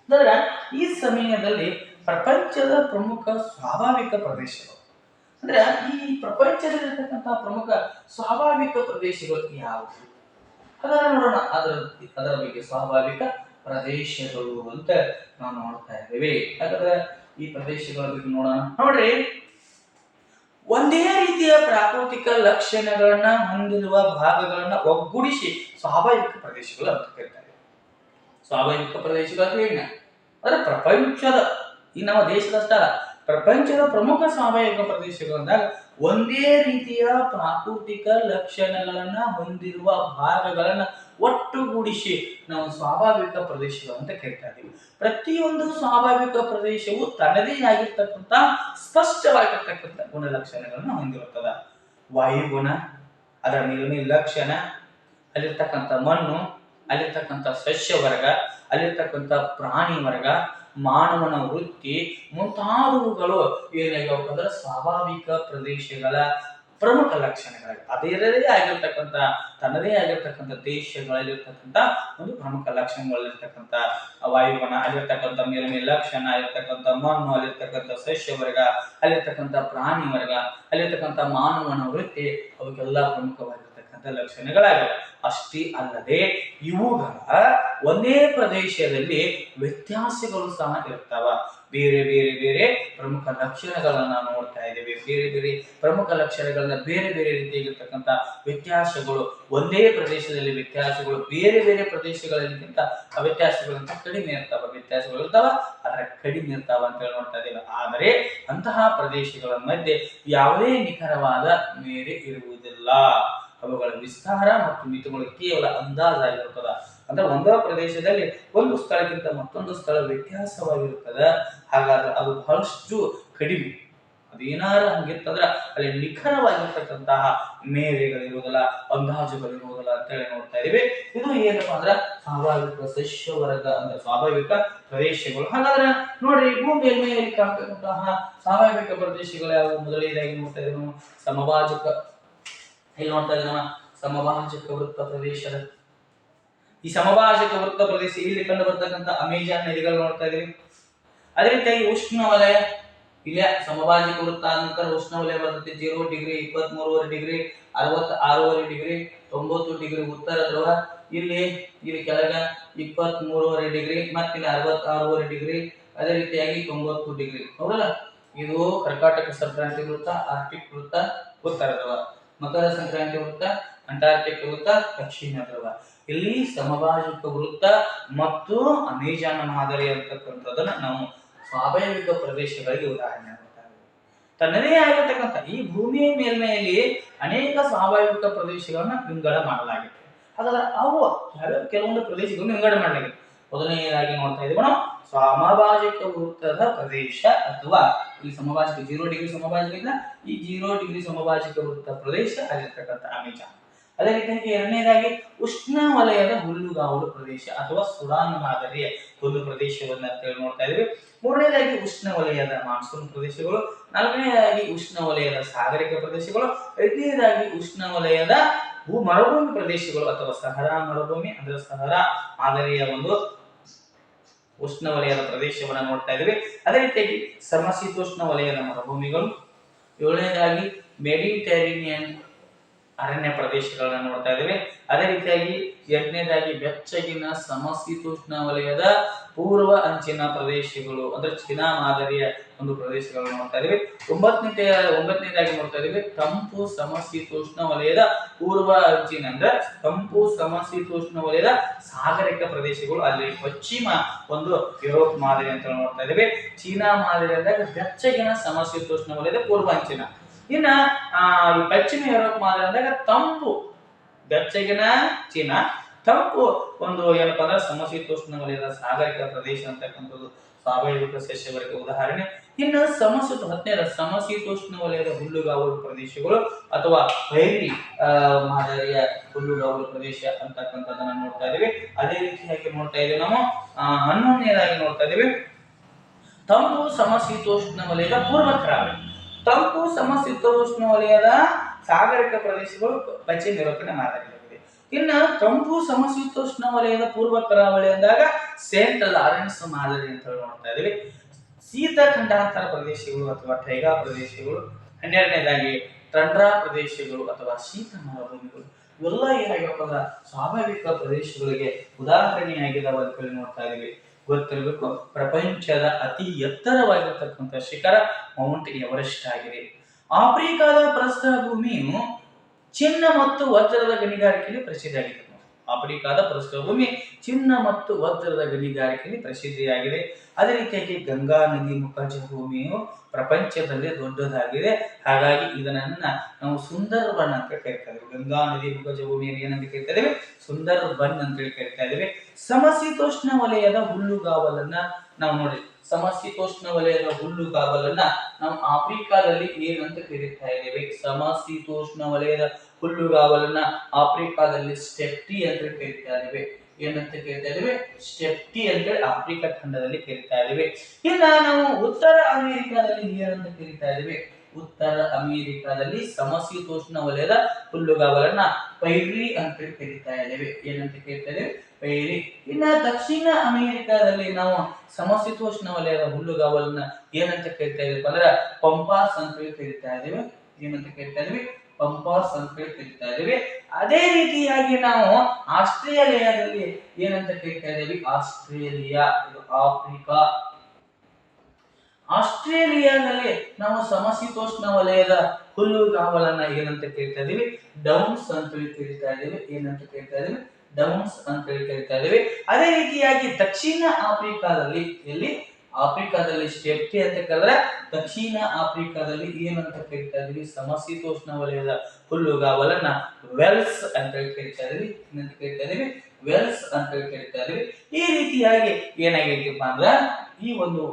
ಅಂದ್ರೆ ಈ ಸಮಯದಲ್ಲಿ ಪ್ರಪಂಚದ ಪ್ರಮುಖ ಸ್ವಾಭಾವಿಕ ಪ್ರದೇಶಗಳು ಅಂದ್ರೆ ಈ ಪ್ರಪಂಚದಲ್ಲಿರ್ತಕ್ಕಂತಹ ಪ್ರಮುಖ ಸ್ವಾಭಾವಿಕ ಪ್ರದೇಶಗಳು ಯಾವುವು? ಅದನ್ನ ನೋಡೋಣ. ಅದರ ಬಗ್ಗೆ ಸ್ವಾಭಾವಿಕ ಪ್ರದೇಶಗಳು ಅಂತ ನಾವು ನೋಡ್ತಾ ಇದ್ದೇವೆ. ಹಾಗಾದ್ರೆ ಈ ಪ್ರದೇಶಗಳ ಬಗ್ಗೆ ನೋಡೋಣ. ನೋಡ್ರಿ, ಒಂದೇ ರೀತಿಯ ಪ್ರಾಕೃತಿಕ ಲಕ್ಷಣಗಳನ್ನ ಹೊಂದಿರುವ ಭಾಗಗಳನ್ನ ಒಗ್ಗೂಡಿಸಿ ಸ್ವಾಭಾವಿಕ ಪ್ರದೇಶಗಳು ಅಂತ ಕರೀತಾರೆ. ಸ್ವಾಭಾವಿಕ ಪ್ರದೇಶಗಳು ಏನ ಅಂದ್ರೆ ಪ್ರಪಂಚದ, ಈ ನಮ್ಮ ದೇಶದಷ್ಟ ಅಲ್ಲ, ಪ್ರಪಂಚದ ಪ್ರಮುಖ ಸ್ವಾಭಾವಿಕ ಪ್ರದೇಶಗಳಂದಾಗ ಒಂದೇ ರೀತಿಯ ಪ್ರಾಕೃತಿಕ ಲಕ್ಷಣಗಳನ್ನ ಹೊಂದಿರುವ ಭಾಗಗಳನ್ನ ಒಟ್ಟುಗೂಡಿಸಿ ನಾವು ಸ್ವಾಭಾವಿಕ ಪ್ರದೇಶಗಳು ಅಂತ ಕರಿತಾ ಇದ್ದೀವಿ. ಪ್ರತಿಯೊಂದು ಸ್ವಾಭಾವಿಕ ಪ್ರದೇಶವು ತನ್ನದೇ ಆಗಿರ್ತಕ್ಕಂಥ ಸ್ಪಷ್ಟವಾಗಿರ್ತಕ್ಕಂಥ ಗುಣಲಕ್ಷಣಗಳನ್ನು ಹೊಂದಿರುತ್ತದೆ. ವಾಯುಗುಣ, ಅದರ ಮೇಲ್ಮೈ ಲಕ್ಷಣ, ಅಲ್ಲಿರ್ತಕ್ಕಂಥ ಮಣ್ಣು, ಅಲ್ಲಿರ್ತಕ್ಕಂಥ ಸಸ್ಯ ವರ್ಗ, ಅಲ್ಲಿರ್ತಕ್ಕಂಥ ಪ್ರಾಣಿ ವರ್ಗ, ಮಾನವನ ವೃತ್ತಿ ಮುಂತಾದವುಗಳು ಏನಾಗ್ಯಾವ ಅಂದ್ರೆ ಸ್ವಾಭಾವಿಕ ಪ್ರದೇಶಗಳ ಪ್ರಮುಖ ಲಕ್ಷಣಗಳಾಗಿ ಅದರದೇ ಆಗಿರ್ತಕ್ಕಂಥ ತನ್ನದೇ ಆಗಿರ್ತಕ್ಕಂಥ ದೇಶಗಳಲ್ಲಿರ್ತಕ್ಕಂಥ ಒಂದು ಪ್ರಮುಖ ಲಕ್ಷಣಗಳಿರ್ತಕ್ಕಂಥ ವಾಯುಗುಣ, ಅಲ್ಲಿರ್ತಕ್ಕಂಥ ಮೇಲ್ಮೈ ಲಕ್ಷಣ, ಅಲ್ಲಿರ್ತಕ್ಕಂಥ ಮಣ್ಣು, ಅಲ್ಲಿರ್ತಕ್ಕಂಥ ಸಸ್ಯ ವರ್ಗ, ಅಲ್ಲಿರ್ತಕ್ಕಂಥ ಪ್ರಾಣಿ ವರ್ಗ, ಅಲ್ಲಿರ್ತಕ್ಕಂಥ ಮಾನವನ ವೃತ್ತಿ, ಅವಕ್ಕೆಲ್ಲ ಪ್ರಮುಖವಾಗಿರ್ತಕ್ಕಂಥ ಲಕ್ಷಣಗಳಾಗಿವೆ. ಅಷ್ಟೇ ಅಲ್ಲದೆ ಇವುಗಳ ಒಂದೇ ಪ್ರದೇಶದಲ್ಲಿ ವ್ಯತ್ಯಾಸಗಳು ಸಹ ಇರ್ತಾವ. ಬೇರೆ ಬೇರೆ ಬೇರೆ ಪ್ರಮುಖ ಲಕ್ಷಣಗಳನ್ನ ನೋಡ್ತಾ ಇದ್ದೇವೆ. ಬೇರೆ ಬೇರೆ ಪ್ರಮುಖ ಲಕ್ಷಣಗಳನ್ನ ಬೇರೆ ಬೇರೆ ರೀತಿಯಾಗಿರ್ತಕ್ಕಂಥ ವ್ಯತ್ಯಾಸಗಳು ಒಂದೇ ಪ್ರದೇಶದಲ್ಲಿ ವ್ಯತ್ಯಾಸಗಳು ಬೇರೆ ಬೇರೆ ಪ್ರದೇಶಗಳಿಗಿಂತ ವ್ಯತ್ಯಾಸಗಳಿಂದ ಕಡಿಮೆ ಇರ್ತಾವ. ವ್ಯತ್ಯಾಸಗಳು ಇರ್ತಾವ, ಆದ್ರೆ ಕಡಿಮೆ ಇರ್ತಾವ ಅಂತ ಹೇಳಿ ನೋಡ್ತಾ ಇದ್ದೇವೆ. ಆದರೆ ಅಂತಹ ಪ್ರದೇಶಗಳ ಮಧ್ಯೆ ಯಾವುದೇ ನಿಖರವಾದ ಮೇರೆ ಇರುವುದಿಲ್ಲ. ಅವುಗಳ ವಿಸ್ತಾರ ಮತ್ತು ಮಿತಿಗಳು ಕೇವಲ ಅಂದಾಜಾಗಿರುತ್ತದೆ. ಅಂದ್ರೆ ಒಂದೇ ಪ್ರದೇಶದಲ್ಲಿ ಒಂದು ಸ್ಥಳಕ್ಕಿಂತ ಮತ್ತೊಂದು ಸ್ಥಳ ವ್ಯತ್ಯಾಸವಾಗಿರುತ್ತದೆ. ಹಾಗಾದ್ರೆ ಅದು ಬಹಳಷ್ಟು ಕಡಿಮೆ. ಅದೇನಾರ ಹಂಗಿರ್ತಂದ್ರ ಅಲ್ಲಿ ನಿಖರವಾಗಿರ್ತಕ್ಕಂತಹ ಮೇರೆಗಳಿರುವುದಿಲ್ಲ, ಅಂದಾಜುಗಳಿರುವುದಿಲ್ಲ ಅಂತ ಹೇಳಿ ನೋಡ್ತಾ ಇದೀವಿ. ಇದು ಏನಪ್ಪಾ ಅಂದ್ರ ಸ್ವಾಭಾವಿಕ ಸಸ್ಯ ವರ್ಗ ಅಂದ್ರೆ ಸ್ವಾಭಾವಿಕ ಪ್ರದೇಶಗಳು. ಹಾಗಾದ್ರೆ ನೋಡ್ರಿ, ಭೂಮಿ ಮೇಲ್ಮೈಯಲ್ಲಿ ಕಾಣ್ತಕ್ಕಂತಹ ಸ್ವಾಭಾವಿಕ ಪ್ರದೇಶಗಳು ಯಾವುವು? ಮೊದಲನೇದಾಗಿ ನೋಡ್ತಾ ಇದೀವಿ ನಾವು ಸಮಭಾಜಕ. ಇಲ್ಲಿ ನೋಡ್ತಾ ಇದ್ದೀವಿ ನಾವು ಸಮಭಾಜಕ ವೃತ್ತ ಪ್ರದೇಶದ. ಈ ಸಮಭಾಜಕ ವೃತ್ತ ಪ್ರದೇಶ ಇಲ್ಲಿ ಕಂಡು ಬರ್ತಕ್ಕಂಥ ಅಮೆಜಾನ್ ನದಿಗಳು ನೋಡ್ತಾ ಇದೀವಿ. ಅದೇ ರೀತಿಯಾಗಿ ಉಷ್ಣವಲಯ, ಇಲ್ಲ ಸಮಭಾಜಕ ವೃತ್ತ ಆದ ನಂತರ ಉಷ್ಣವಲಯ ಬರ್ತದೆ. 0 ಡಿಗ್ರಿ, 23.5 ಡಿಗ್ರಿ, 66.5 ಡಿಗ್ರಿ, 90 ಡಿಗ್ರಿ ಉತ್ತರ ಧ್ರುವ. ಇಲ್ಲಿ ಕೆಳಗ 23.5 ಡಿಗ್ರಿ, ಮತ್ತೆ ಇಲ್ಲಿ 66.5 ಡಿಗ್ರಿ, ಅದೇ ರೀತಿಯಾಗಿ 90 ಡಿಗ್ರಿ. ಹೌದಲ್ಲ? ಇದು ಕರ್ಕಾಟಕ ಸಂಕ್ರಾಂತಿ ವೃತ್ತ, ಆರ್ಟಿಕ್ ವೃತ್ತ, ಉತ್ತರ ಧ್ರುವ. ಮಕರ ಸಂಕ್ರಾಂತಿ ವೃತ್ತ, ಅಂಟಾರ್ಟಿಕ್ ವೃತ್ತ, ದಕ್ಷಿಣ ಧ್ರುವ. ಇಲ್ಲಿ ಸಮಭಾಜಕ ವೃತ್ತ ಮತ್ತು ಅಮೆಜಾನ್ ಮಾದರಿ ಅಂತಕ್ಕಂಥದ್ದನ್ನ ನಾವು ಸ್ವಾಭಾವಿಕ ಪ್ರದೇಶಗಳಿಗೆ ಉದಾಹರಣೆ ಮಾಡ್ತಾರೆ. ತನ್ನದೇ ಆಗಿರ್ತಕ್ಕಂಥ ಈ ಭೂಮಿಯ ಮೇಲ್ಮೆಯಲ್ಲಿ ಅನೇಕ ಸ್ವಾಭಾವಿಕ ಪ್ರದೇಶಗಳನ್ನ ವಿಂಗಡ ಮಾಡಲಾಗಿದೆ. ಹಾಗಾದ್ರೆ ಅವು ಯಾವ್ಯಾವ ಕೆಲವೊಂದು ಪ್ರದೇಶಗಳನ್ನು ವಿಂಗಡಣೆ ಮಾಡಲಾಗಿದೆ. ಮೊದಲನೆಯದಾಗಿ ನೋಡ್ತಾ ಇದ್ದೀವಿ ನಾವು ಸಮಭಾಜಕ ವೃತ್ತದ ಪ್ರದೇಶ ಅಥವಾ ಈ ಸಮಭಾಜಕ 0 ಡಿಗ್ರಿ ಸಮಭಾಜಕ ಇಲ್ಲ, ಈ 0 ಡಿಗ್ರಿ ಸಮಭಾಜಕ ವೃತ್ತ ಪ್ರದೇಶ ಅಲ್ಲಿರ್ತಕ್ಕಂಥ ಅಮೆಜಾನ್. ಅದೇ ರೀತಿಯಾಗಿ ಎರಡನೇದಾಗಿ ಉಷ್ಣವಲಯದ ಹುಲ್ಲುಗಾವಲು ಪ್ರದೇಶ ಅಥವಾ ಸುಡಾನ್ ಮಾದರಿಯ ಹುಲ್ಲು ಪ್ರದೇಶವನ್ನ ನೋಡ್ತಾ ಇದ್ದೀವಿ. ಮೂರನೇದಾಗಿ ಉಷ್ಣವಲಯದ ಮಾನ್ಸೂನ್ ಪ್ರದೇಶಗಳು, ನಾಲ್ಕನೇದಾಗಿ ಉಷ್ಣವಲಯದ ಸಾಗರಿಕ ಪ್ರದೇಶಗಳು, ಐದನೇದಾಗಿ ಉಷ್ಣವಲಯದ ಮರುಭೂಮಿ ಪ್ರದೇಶಗಳು ಅಥವಾ ಸಹರಾ ಮರುಭೂಮಿ ಅಂದ್ರೆ ಸಹರಾ ಮಾದರಿಯ ಒಂದು ಉಷ್ಣವಲಯದ ಪ್ರದೇಶವನ್ನ ನೋಡ್ತಾ ಇದ್ದೀವಿ. ಅದೇ ರೀತಿಯಾಗಿ ಸಮಶೀತೋಷ್ಣ ವಲಯದ ಮರುಭೂಮಿಗಳು, ಏಳನೇದಾಗಿ ಮೆಡಿಟರೇನಿಯನ್ ಅರಣ್ಯ ಪ್ರದೇಶಗಳನ್ನ ನೋಡ್ತಾ ಇದ್ದೇವೆ. ಅದೇ ರೀತಿಯಾಗಿ ಎಂಟನೇದಾಗಿ ಬೆಚ್ಚಗಿನ ಸಮಶೀತೋಷ್ಣ ವಲಯದ ಪೂರ್ವ ಅಂಚಿನ ಪ್ರದೇಶಗಳು ಅಂದ್ರೆ ಚೀನಾ ಮಾದರಿಯ ಒಂದು ಪ್ರದೇಶಗಳನ್ನು ನೋಡ್ತಾ ಇದ್ದೇವೆ. ಒಂಬತ್ತನೇದಾಗಿ ನೋಡ್ತಾ ಇದ್ದೇವೆ ತಂಪು ಸಮಶೀತೋಷ್ಣ ವಲಯದ ಪೂರ್ವ ಅಂಚಿನ ಅಂದ್ರೆ ತಂಪು ಸಮಶೀತೋಷ್ಣ ವಲಯದ ಸಾಗರಿಕ ಪ್ರದೇಶಗಳು, ಅಲ್ಲಿ ಪಶ್ಚಿಮ ಒಂದು ಯುರೋಪ್ ಮಾದರಿ ಅಂತ ನೋಡ್ತಾ ಇದ್ದೇವೆ. ಚೀನಾ ಮಾದರಿ ಅಂದಾಗ ಬೆಚ್ಚಗಿನ ಸಮಶೀತೋಷ್ಣ ವಲಯದ ಪೂರ್ವ ಅಂಚಿನ. ಇನ್ನ ಈ ಪಶ್ಚಿಮ ಯುರೋಪ್ ಮಾದರಿ ಅಂದಾಗ ತಂಪು ಬೆಚ್ಚಗಿನ ಚೀನಾ, ತಂಪು ಒಂದು ಏನಪ್ಪಾ ಅಂದ್ರೆ ಸಮಶೀತೋಷ್ಣ ವಲಯದ ಸಾಗರಿಕ ಪ್ರದೇಶ ಅಂತಕ್ಕಂಥದ್ದು ಸ್ವಾಭಾವಿಕ ಸಸ್ಯವರ್ಗ ಉದಾಹರಣೆ. ಇನ್ನು ಸಮಶೀತೋಷ್ಣ ವಲಯದ ಹುಲ್ಲುಗಾವಲು ಪ್ರದೇಶಗಳು ಅಥವಾ ಪೈರಿ ಮಾದರಿಯ ಹುಲ್ಲುಗಾವಲು ಪ್ರದೇಶ ಅಂತಕ್ಕಂಥದ್ದನ್ನ ನೋಡ್ತಾ ಇದ್ದೀವಿ. ಅದೇ ರೀತಿಯಾಗಿ ನೋಡ್ತಾ ಇದ್ದೀವಿ ನಾವು 11ನೇದಾಗಿ ನೋಡ್ತಾ ಇದ್ದೀವಿ ತಂಪು ಸಮಶೀತೋಷ್ಣ ವಲಯದ ಪೂರ್ವ ಕರಾವಳಿ. ತಂಪು ಸಮಶೀತೋಷ್ಣ ವಲಯದ ಸಾಗರಿಕ ಪ್ರದೇಶಗಳು ಪಶ್ಚಿಮ ಯುರೋಪಿನ ಮಾದರಿಯಾಗಿದೆ. ಇನ್ನು ತಂಪು ಸಮಶೀತೋಷ್ಣ ವಲಯದ ಪೂರ್ವ ಕರಾವಳಿ ಅಂದಾಗ ಸೇಂಟ್ ಲಾರೆನ್ಸ್ ಮಾದರಿ ಅಂತ ನೋಡ್ತಾ ಇದ್ದೀವಿ. ಶೀತ ಖಂಡಾಂತರ ಪ್ರದೇಶಗಳು ಅಥವಾ ಟೈಗಾ ಪ್ರದೇಶಗಳು, 12ನೇದಾಗಿ ಟಂಡ್ರಾ ಪ್ರದೇಶಗಳು ಅಥವಾ ಶೀತ ಮರುಭೂಮಿಗಳು. ಇವೆಲ್ಲ ಏನಾಗಿರಪ್ಪ ಅಂದ್ರೆ ಸ್ವಾಭಾವಿಕ ಪ್ರದೇಶಗಳಿಗೆ ಉದಾಹರಣೆಯಾಗಿದ್ದಾವೆ ಅಂತ ಹೇಳಿ ನೋಡ್ತಾ ಇದ್ದೀವಿ. ಗೊತ್ತಿರಬೇಕು, ಪ್ರಪಂಚದ ಅತಿ ಎತ್ತರವಾಗಿರ್ತಕ್ಕಂಥ ಶಿಖರ ಮೌಂಟ್ ಎವರೆಸ್ಟ್ ಆಗಿದೆ. ಆಫ್ರಿಕಾದ ಪ್ರಸ್ಥಭೂಮಿಯು ಚಿನ್ನ ಮತ್ತು ವಜ್ರದ ಗಣಿಗಾರಿಕೆಯಲ್ಲಿ ಪ್ರಸಿದ್ಧಿಯಾಗಿದೆ. ಆಫ್ರಿಕಾದ ಪ್ರಸ್ಥಭೂಮಿ ಚಿನ್ನ ಮತ್ತು ವಜ್ರದ ಗಣಿಗಾರಿಕೆಯಲ್ಲಿ ಪ್ರಸಿದ್ಧಿಯಾಗಿದೆ. ಅದೇ ರೀತಿಯಾಗಿ ಗಂಗಾ ನದಿ ಮುಖಜ ಭೂಮಿಯು ಪ್ರಪಂಚದಲ್ಲಿ ದೊಡ್ಡದಾಗಿದೆ. ಹಾಗಾಗಿ ಇದನ್ನ ನಾವು ಸುಂದರ್ಬನ್ ಅಂತ ಕರಿತಾ ಇದ್ದೇವೆ. ಗಂಗಾ ನದಿ ಮುಖಜ ಭೂಮಿಯನ್ನು ಏನಂತ ಕರಿತಾ ಇದ್ದೇವೆ? ಸುಂದರ್ಬನ್ ಅಂತ ಹೇಳಿ ಕರಿತಾ ಇದ್ದೇವೆ. ಸಮಶೀತೋಷ್ಣ ವಲಯದ ಹುಲ್ಲುಗಾವಲನ್ನ ನಾವು ನೋಡಿ, ಸಮಶೀತೋಷ್ಣ ವಲಯದ ಹುಲ್ಲುಗಾವಲನ್ನ ನಾವು ಆಫ್ರಿಕಾದಲ್ಲಿ ಏನಂತ ಕರೀತಾ ಇದ್ದೇವೆ? ಸಮಶೀತೋಷ್ಣ ವಲಯದ ಹುಲ್ಲುಗಾವಲನ್ನ ಆಫ್ರಿಕಾದಲ್ಲಿ ಸ್ಟೆಪ್ಟಿ ಅಂತ ಕರೀತಾ ಇದ್ದೇವೆ. ಏನಂತ ಕರೀತಾ ಇದ್ದೇವೆ? ಸ್ಟೆಪ್ಟಿ ಅಂತ ಆಫ್ರಿಕಾ ಖಂಡದಲ್ಲಿ ಕರೀತಾ ಇದ್ದೇವೆ. ಇನ್ನ ನಾವು ಉತ್ತರ ಅಮೆರಿಕಾದಲ್ಲಿ ಏನಂತ ಕರೀತಾ ಇದ್ದೇವೆ? ಉತ್ತರ ಅಮೆರಿಕಾದಲ್ಲಿ ಸಮಶೀತೋಷ್ಣ ವಲಯದ ಹುಲ್ಲುಗಾವಲನ್ನ ಪೈರಿ ಅಂತ ಕರೀತಾ ಇದ್ದೇವೆ. ಏನಂತ ಕರೀತಾ ಇದ್ದೇವೆ? ಪೈರಿ. ಇನ್ನ ದಕ್ಷಿಣ ಅಮೆರಿಕಾದಲ್ಲಿ ನಾವು ಸಮಶೀತೋಷ್ಣ ವಲಯದ ಹುಲ್ಲುಗಾವಲನ್ನ ಏನಂತ ಕರೀತಾ ಇದ್ದೇವೆ ಅಂದ್ರೆ ಪಂಪಾಸ್ ಅಂತ ಕರೀತಾ ಇದ್ದೇವೆ. ಏನಂತ ಕರೀತಾ ಇದ್ದೇವೆ? ಪಂಪಾಸ್ ಅಂತ ಕರೀತಾ ಇದ್ದೇವೆ. ಅದೇ ರೀತಿಯಾಗಿ ನಾವು ಆಸ್ಟ್ರೇಲಿಯಾದಲ್ಲಿ ಏನಂತ ಕರೀತಾ ಇದ್ದೇವೆ? ಆಸ್ಟ್ರೇಲಿಯಾ, ಇದು ಆಫ್ರಿಕಾ. ಆಸ್ಟ್ರೇಲಿಯಾದಲ್ಲಿ ನಾವು ಸಮಶೀತೋಷ್ಣ ವಲಯದ ಹುಲ್ಲುಗಾವಲನ್ನ ಏನಂತ ಕರೀತಾ ಇದ್ದೀವಿ? ಡೌನ್ಸ್ ಅಂತ ಕರೀತಾ ಇದ್ದೇವೆ. ಏನಂತ ಕರೀತಾ ಇದ್ದೇವೆ? ಡೌನ್ಸ್ ಅಂತ ಕರೀತಾ ಇದ್ದೇವೆ. ಅದೇ ರೀತಿಯಾಗಿ ದಕ್ಷಿಣ ಆಫ್ರಿಕಾದಲ್ಲಿ ಆಫ್ರಿಕಾದಲ್ಲಿ ಸ್ಟೆಪ್ಟಿ ಅಂತ ಕರೆದ್ರೆ ದಕ್ಷಿಣ ಆಫ್ರಿಕಾದಲ್ಲಿ ಏನಂತ ಕರೀತಾ ಇದೀವಿ? ಸಮಶೀತೋಷ್ಣ ವಲಯದ ಹುಲ್ಲುಗಾವಲನ್ನ ವೆಲ್ಸ್ ಅಂತ ಕರೀತಾ ಇದೀವಿ. ಏನಂತ ಕರೀತಾ ಇದೀವಿ? ವೆಲ್ಸ್ ಅಂತ ಕರೀತಾ ಇದೀವಿ. ಈ ರೀತಿಯಾಗಿ ಏನಾಗೈತಿಪ್ಪ ಅಂದ್ರೆ ಈ ಒಂದು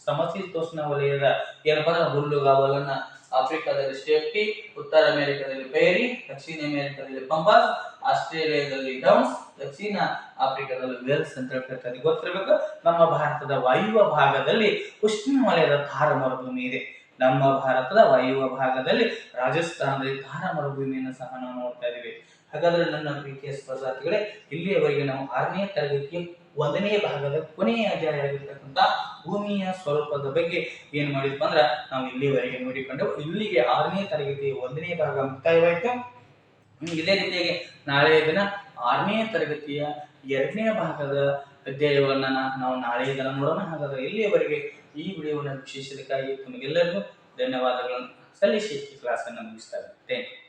ಸಮಶೀತೋಷ್ಣ ವಲಯದ ಏನಪ್ಪಾ ಅಂದ್ರೆ ಹುಲ್ಲುಗಾವಲನ್ನ ಆಫ್ರಿಕಾದಲ್ಲಿ ಸ್ಟೆಪ್ಟಿ, ಉತ್ತರ ಅಮೆರಿಕದಲ್ಲಿ ಪೈರಿ, ದಕ್ಷಿಣ ಅಮೆರಿಕದಲ್ಲಿ ಪಂಪಾಸ್, ಆಸ್ಟ್ರೇಲಿಯಾದಲ್ಲಿ ಡೌನ್ಸ್, ದಕ್ಷಿಣ ಆಫ್ರಿಕಾದಲ್ಲಿ ವೆಲ್ಸ್ ಅಂತ ಹೇಳ್ತಾರೆ. ಗೊತ್ತಿರಬೇಕು, ನಮ್ಮ ಭಾರತದ ವಾಯುವ್ಯ ಭಾಗದಲ್ಲಿ ಉಷ್ಣ ವಲಯದ ಥಾರ ಮರುಭೂಮಿ ಇದೆ. ನಮ್ಮ ಭಾರತದ ವಾಯುವ್ಯ ಭಾಗದಲ್ಲಿ ರಾಜಸ್ಥಾನದಲ್ಲಿ ಥಾರ ಮರುಭೂಮಿಯನ್ನು ಸಹ ನಾವು ನೋಡ್ತಾ ಇದ್ದೀವಿ. ಹಾಗಾದ್ರೆ ನನ್ನ ಪ್ರೀತಿಯ ಸ್ಪರ್ಧಾರ್ಥಿಗಳೇ, ಇಲ್ಲಿಯವರೆಗೆ ನಾವು 6ನೇ ತರಗತಿಯ 1ನೇ ಭಾಗದ ಕೊನೆಯ ಅಧ್ಯಾಯ ಆಗಿರ್ತಕ್ಕಂಥ ಭೂಮಿಯ ಸ್ವರೂಪದ ಬಗ್ಗೆ ಏನ್ ಮಾಡಿದ್ವಿ ಅಂದ್ರೆ ನಾವು ಇಲ್ಲಿವರೆಗೆ ನೋಡಿಕೊಂಡು ಇಲ್ಲಿಗೆ 6ನೇ ತರಗತಿಯ 1ನೇ ಭಾಗ ಮುಕ್ತಾಯವಾಯಿತು. ಇದೇ ರೀತಿಯಾಗಿ ನಾಳೆಯ ದಿನ 6ನೇ ತರಗತಿಯ 2ನೇ ಭಾಗದ ಅಧ್ಯಾಯವನ್ನ ನಾವು ನಾಳೆಯ ದಿನ ನೋಡೋಣ. ಹಾಗಾದ್ರೆ ಇಲ್ಲಿಯವರೆಗೆ ಈ ವಿಡಿಯೋವನ್ನು ವೀಕ್ಷಿಸಿದ್ದಕ್ಕಾಗಿ ನಿಮಗೆಲ್ಲರಿಗೂ ಧನ್ಯವಾದಗಳನ್ನು ಸಲ್ಲಿಸಿ ಈ ಕ್ಲಾಸ್ ಅನ್ನು ಮುಗಿಸ್ತಾ ಇದ್ದೇನೆ. Thank you.